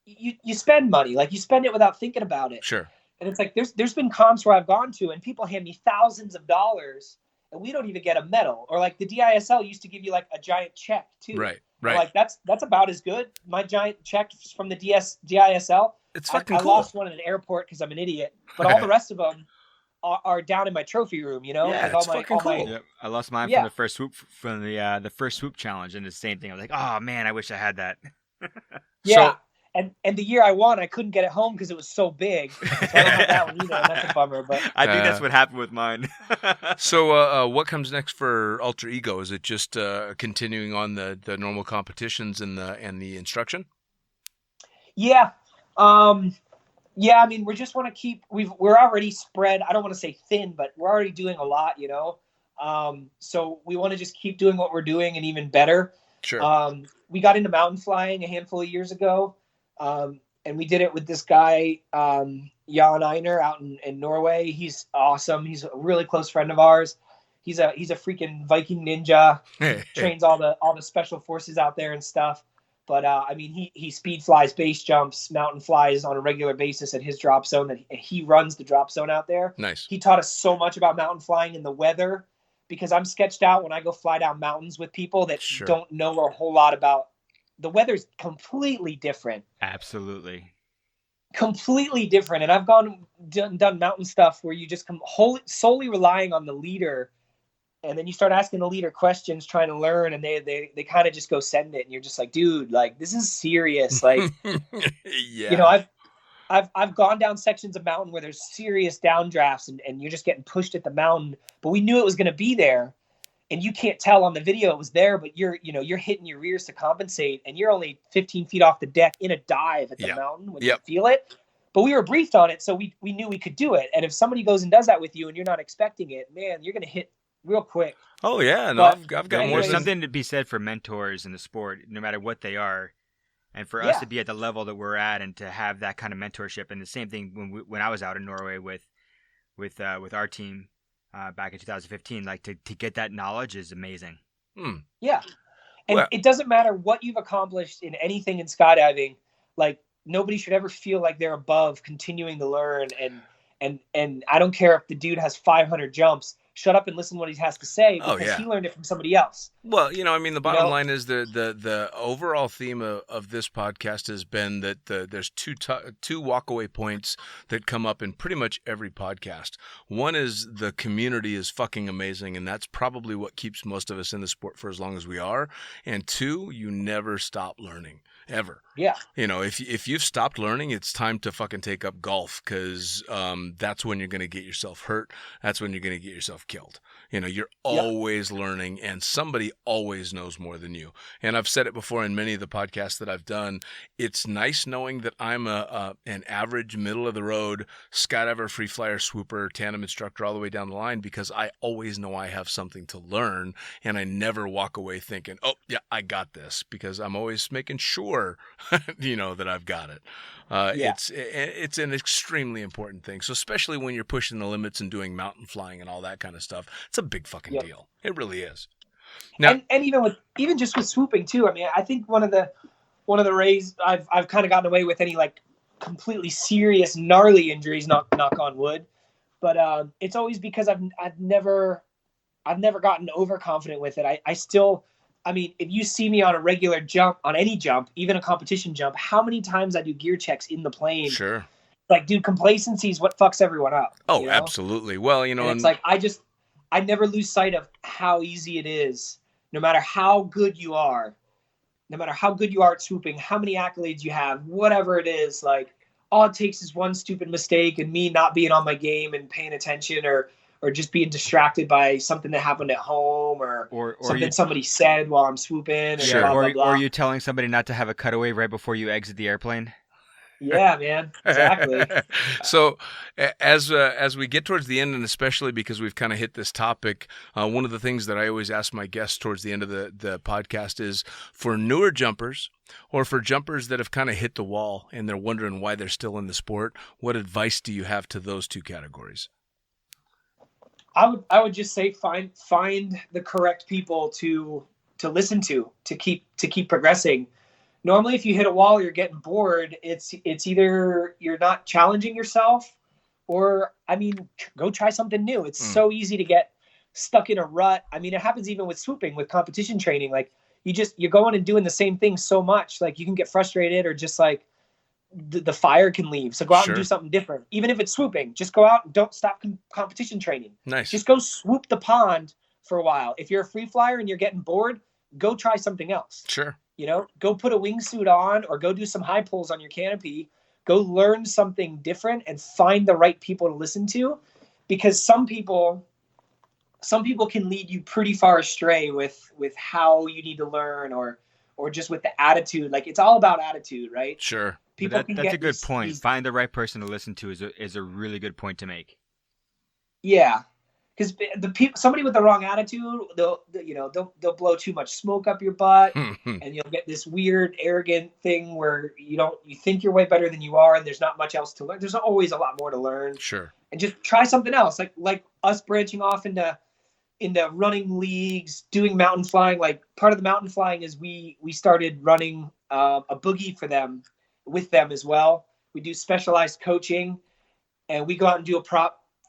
you spend money. Like you spend it without thinking about it. Sure. And it's like there's been comps where I've gone to and people hand me thousands of dollars and we don't even get a medal. Or like the DISL used to give you like a giant check too. Right. And Right. like that's about as good. My giant check from the DISL. It's I fucking cool. lost one in an airport because I'm an idiot. But all the rest of them are down in my trophy room. You know, Yeah, like it's fucking cool. Yep. I lost mine Yeah. from the first swoop the first swoop challenge, and the same thing. I was like, oh man, I wish I had that. Yeah. So- and the year I won, I couldn't get it home because it was so big. So I don't have that one either, and that's a bummer. But I think that's what happened with mine. So, what comes next for Ultra Ego? Is it just continuing on the normal competitions and the instruction? yeah, yeah. I mean, we just want to keep. We're already spread. I don't want to say thin, but we're already doing a lot. You know, so we want to just keep doing what we're doing and even better. Sure. We got into mountain flying a handful of years ago. And we did it with this guy, Jan Einer out in Norway. He's awesome. He's a really close friend of ours. He's a freaking Viking ninja. Trains all the special forces out there and stuff. But I mean, he speed flies, base jumps, mountain flies on a regular basis at his drop zone. And he runs the drop zone out there. Nice. He taught us so much about mountain flying and the weather, because I'm sketched out when I go fly down mountains with people that Sure. don't know a whole lot about. The weather's completely different. Absolutely. Completely different. And I've done mountain stuff where you just come solely relying on the leader, and then you start asking the leader questions, trying to learn, and they kind of just go send it, and you're just like, dude, like this is serious. Like, Yeah. you know, I've gone down sections of mountain where there's serious downdrafts, and you're just getting pushed at the mountain, but we knew it was going to be there. And you can't tell on the video it was there, but you're hitting your rears to compensate, and you're only 15 feet off the deck in a dive at the mountain when you feel it. But we were briefed on it, so we knew we could do it. And if somebody goes and does that with you and you're not expecting it, man, you're going to hit real quick. Oh yeah, no, But I've got more. There's anyways- something to be said for mentors in the sport, no matter what they are, and for us Yeah. to be at the level that we're at and to have that kind of mentorship. And the same thing when I was out in Norway with our team back in 2015, like to get that knowledge is amazing. Yeah. And Well- it doesn't matter what you've accomplished in anything in skydiving. Like, nobody should ever feel like they're above continuing to learn. And I don't care if the dude has 500 jumps. Shut up and listen to what he has to say, Oh, because yeah. he learned it from somebody else. Well, you know, I mean, the bottom know? line is the overall theme of this podcast has been that there's two walkaway points that come up in pretty much every podcast. One is the community is fucking amazing, and that's probably what keeps most of us in the sport for as long as we are. And two, you never stop learning, ever. Yeah. You know, if you've stopped learning, it's time to fucking take up golf, because that's when you're going to get yourself hurt. That's when you're going to get yourself killed. You know, you're always learning, and somebody always knows more than you. And I've said it before in many of the podcasts that I've done. It's nice knowing that I'm an average, middle of the road skydiver, free flyer, swooper, tandem instructor, all the way down the line, because I always know I have something to learn, and I never walk away thinking, oh yeah, I got this, because I'm always making sure, you know, that I've got it. It's an extremely important thing. So especially when you're pushing the limits and doing mountain flying and all that kind of stuff, it's a big fucking deal. It really is. Now, And even just with swooping too. I mean, I think one of the rays I've kind of gotten away with any like completely serious gnarly injuries, knock on wood, but it's always because I've never gotten overconfident with it. I mean, if you see me on a regular jump, on any jump, even a competition jump, how many times I do gear checks in the plane? sure. Like, dude, complacency is what fucks everyone up. Oh, you know? absolutely. Well, you know, And it's like, I never lose sight of how easy it is, no matter how good you are at swooping, how many accolades you have, whatever it is. Like, all it takes is one stupid mistake and me not being on my game and paying attention, or just being distracted by something that happened at home, or something somebody said while I'm swooping. And Sure. blah, blah, blah. Or you telling somebody not to have a cutaway right before you exit the airplane. Yeah, man, exactly. So as we get towards the end, and especially because we've kind of hit this topic, one of the things that I always ask my guests towards the end of the podcast is, for newer jumpers or for jumpers that have kind of hit the wall and they're wondering why they're still in the sport, what advice do you have to those two categories? I would just say find the correct people to listen to keep progressing. Normally, if you hit a wall, you're getting bored. It's either you're not challenging yourself, or go try something new. It's so easy to get stuck in a rut. I mean, it happens even with swooping, with competition training. Like you're going and doing the same thing so much, like you can get frustrated, or just like the fire can leave. So go out and do something different. Even if it's swooping, just go out and don't stop competition training. Nice. Just go swoop the pond for a while. If you're a free flyer and you're getting bored, go try something else. Sure. Go put a wingsuit on, or go do some high pulls on your canopy. Go learn something different and find the right people to listen to, because some people can lead you pretty far astray with how you need to learn, or just with the attitude. Like, it's all about attitude, right? Sure. That's a good point. Find the right person to listen to is a really good point to make. Yeah. Because somebody with the wrong attitude, they'll blow too much smoke up your butt, and you'll get this weird, arrogant thing where you think you're way better than you are, and there's not much else to learn. There's always a lot more to learn. Sure. And just try something else, like us branching off into running leagues, doing mountain flying. Like, part of the mountain flying is we started running a boogie with them as well. We do specialized coaching, and we go out and do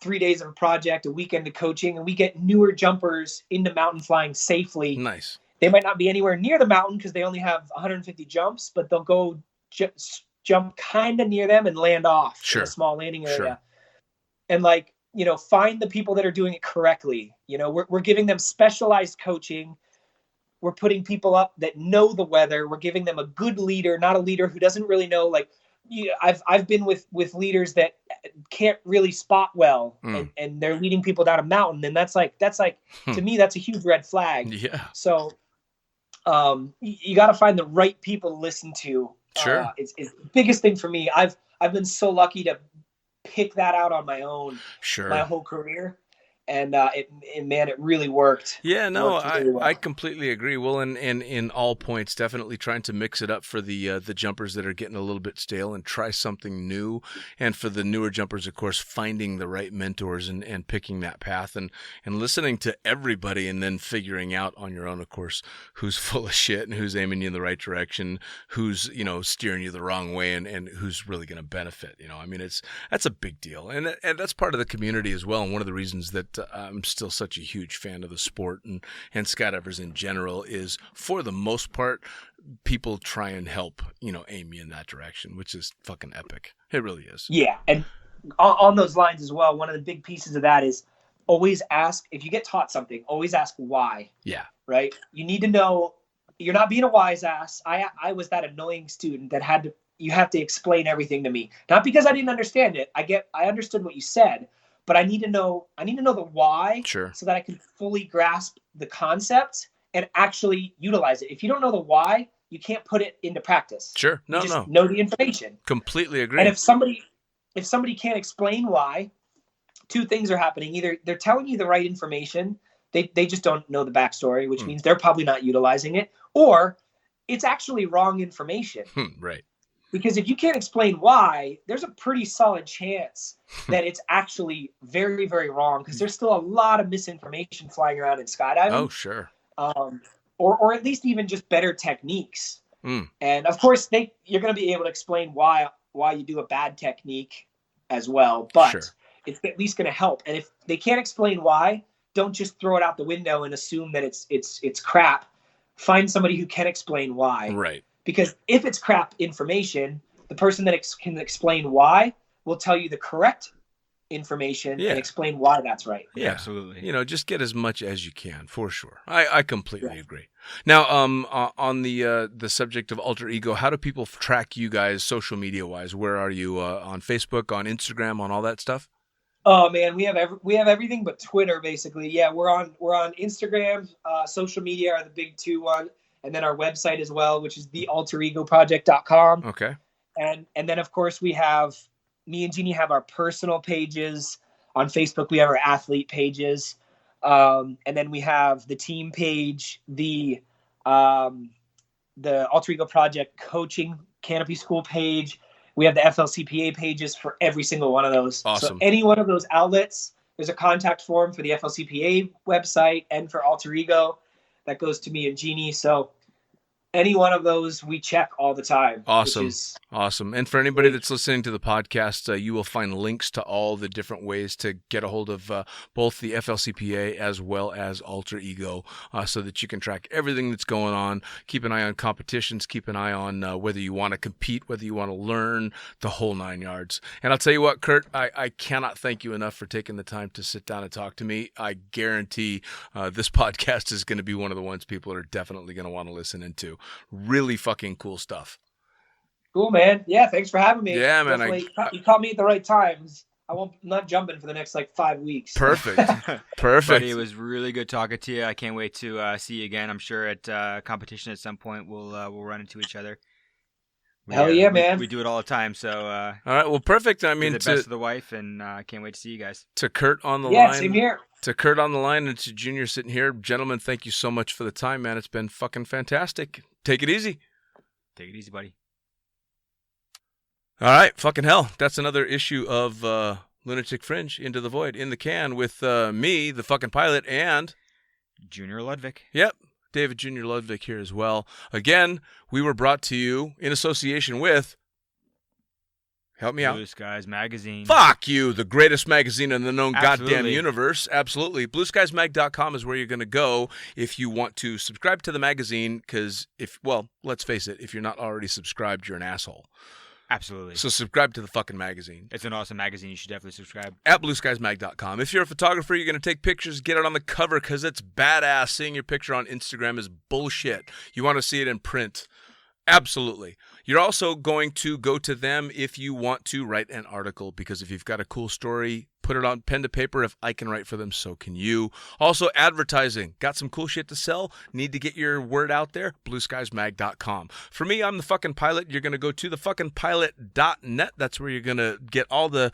3 days of a project, a weekend of coaching, and we get newer jumpers into mountain flying safely. Nice. They might not be anywhere near the mountain because they only have 150 jumps, but they'll go jump kind of near them and land off in a small landing area. Sure. And find the people that are doing it correctly. We're giving them specialized coaching. We're putting people up that know the weather. We're giving them a good leader, not a leader who doesn't really know. Like, I've been with leaders that can't really spot well, and they're leading people down a mountain, and that's like to me, that's a huge red flag. Yeah. So you got to find the right people to listen to. Sure. It's the biggest thing for me. I've been so lucky to pick that out on my own. Sure. My whole career. And it really worked. Yeah, no, really well. I completely agree. Well, and in all points, definitely trying to mix it up for the jumpers that are getting a little bit stale and try something new. And for the newer jumpers, of course, finding the right mentors and picking that path and listening to everybody, and then figuring out on your own, of course, who's full of shit and who's aiming you in the right direction, who's, steering you the wrong way, and who's really going to benefit. That's a big deal. And that's part of the community as well. And one of the reasons that I'm still such a huge fan of the sport and skydivers in general is, for the most part, people try and help, aim you in that direction, which is fucking epic. It really is. Yeah. And on those lines as well, one of the big pieces of that is always ask, if you get taught something, always ask why. Yeah. Right? You need to know, you're not being a wise ass. I was that annoying student that you have to explain everything to me. Not because I didn't understand it. I understood what you said, but I need to know the why, sure, so that I can fully grasp the concept and actually utilize it. If you don't know the why, you can't put it into practice. Sure. No, you just know the information. Completely agree. And if somebody can't explain why, two things are happening. Either they're telling you the right information, they just don't know the backstory, which means they're probably not utilizing it, or it's actually wrong information. Right. Because if you can't explain why, there's a pretty solid chance that it's actually very, very wrong, because there's still a lot of misinformation flying around in skydiving. Oh, sure. Or at least even just better techniques. And of course, you're going to be able to explain why you do a bad technique as well, but sure, it's at least going to help. And if they can't explain why, don't just throw it out the window and assume that it's crap. Find somebody who can explain why. Right. Because if it's crap information, the person that can explain why will tell you the correct information Yeah. and explain why that's right. Yeah, absolutely. You know, just get as much as you can, for sure. I completely agree. Now, on the subject of alter ego, how do people track you guys social media wise? Where are you on Facebook, on Instagram, on all that stuff? Oh man, we have everything but Twitter basically. Yeah, we're on Instagram. Social media are the big two one, and then our website as well, which is thealteregoproject.com. Okay. And then of course me and Jeannie have our personal pages. On Facebook we have our athlete pages. And then we have the team page, the Alter Ego Project coaching canopy school page. We have the FLCPA pages for every single one of those. Awesome. So any one of those outlets, there's a contact form for the FLCPA website and for Alter Ego that goes to me and Jeannie. So any one of those we check all the time. Awesome. Awesome. And for anybody that's listening to the podcast, you will find links to all the different ways to get a hold of both the FLCPA as well as Alter Ego so that you can track everything that's going on. Keep an eye on competitions. Keep an eye on whether you want to compete, whether you want to learn, the whole 9 yards. And I'll tell you what, Curt, I cannot thank you enough for taking the time to sit down and talk to me. I guarantee this podcast is going to be one of the ones people are definitely going to want to listen into. Really fucking cool stuff. Cool, man. Yeah, thanks for having me. Yeah, man. You caught me at the right times. I'm not jumping for the next 5 weeks. Perfect. Perfect. Buddy, it was really good talking to you. I can't wait to see you again. I'm sure at competition at some point we'll run into each other. Hell yeah, man. We do it all the time. So all right. Well, perfect. I mean, the best of the wife, and I can't wait to see you guys. To Curt on the line. Yeah, same here. To Curt on the line and to Junior sitting here, gentlemen, thank you so much for the time, man. It's been fucking fantastic. Take it easy. Take it easy, buddy. All right, fucking hell. That's another issue of Lunatic Fringe, Into the Void, in the can with me, the fucking pilot, and Junior Ludwig. Yep, David Junior Ludwig here as well. Again, we were brought to you in association with, help me out, Blue Skies Magazine. Fuck you, the greatest magazine in the known Absolutely. goddamn universe. Absolutely. BlueSkiesMag.com is where you're going to go if you want to subscribe to the magazine, because let's face it, if you're not already subscribed, you're an asshole. Absolutely. So subscribe to the fucking magazine. It's an awesome magazine. You should definitely subscribe. At BlueSkiesMag.com. If you're a photographer, you're going to take pictures, get it on the cover because it's badass. Seeing your picture on Instagram is bullshit. You want to see it in print. Absolutely. You're also going to go to them if you want to write an article, because if you've got a cool story, put it on pen to paper. If I can write for them, so can you. Also, advertising. Got some cool shit to sell? Need to get your word out there? BlueSkiesMag.com. For me, I'm the fucking pilot. You're going to go to thefuckingpilot.net. That's where you're going to get all the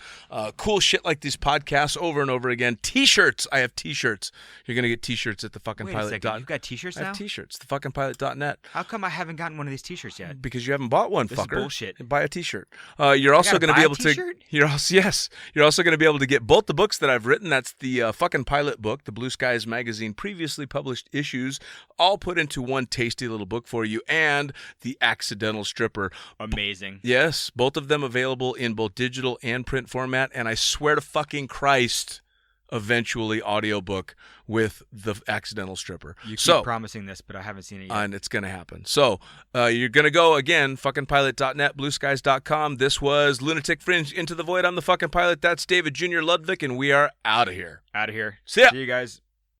cool shit like these podcasts over and over again. T-shirts. I have T-shirts. You're going to get T-shirts at thefuckingpilot.net. Wait a second. You've got T-shirts now? I have T-shirts. Thefuckingpilot.net. How come I haven't gotten one of these T-shirts yet? Because you haven't bought one, This fucker. is bullshit. Buy a T-shirt. You're also going to be able to. You're also going to be able to get both the books that I've written. That's the fucking pilot book, the Blue Skies Magazine previously published issues, all put into one tasty little book for you, and the Accidental Stripper. Amazing. Yes, both of them available in both digital and print format, and I swear to fucking Christ, eventually audiobook with the Accidental Stripper. You keep promising this, but I haven't seen it yet. And it's going to happen. So you're going to go again, fuckingpilot.net, blueskies.com. This was Lunatic Fringe, Into the Void. I'm the fucking pilot. That's David Junior Ludwig, and we are out of here. Out of here. See ya. See you guys.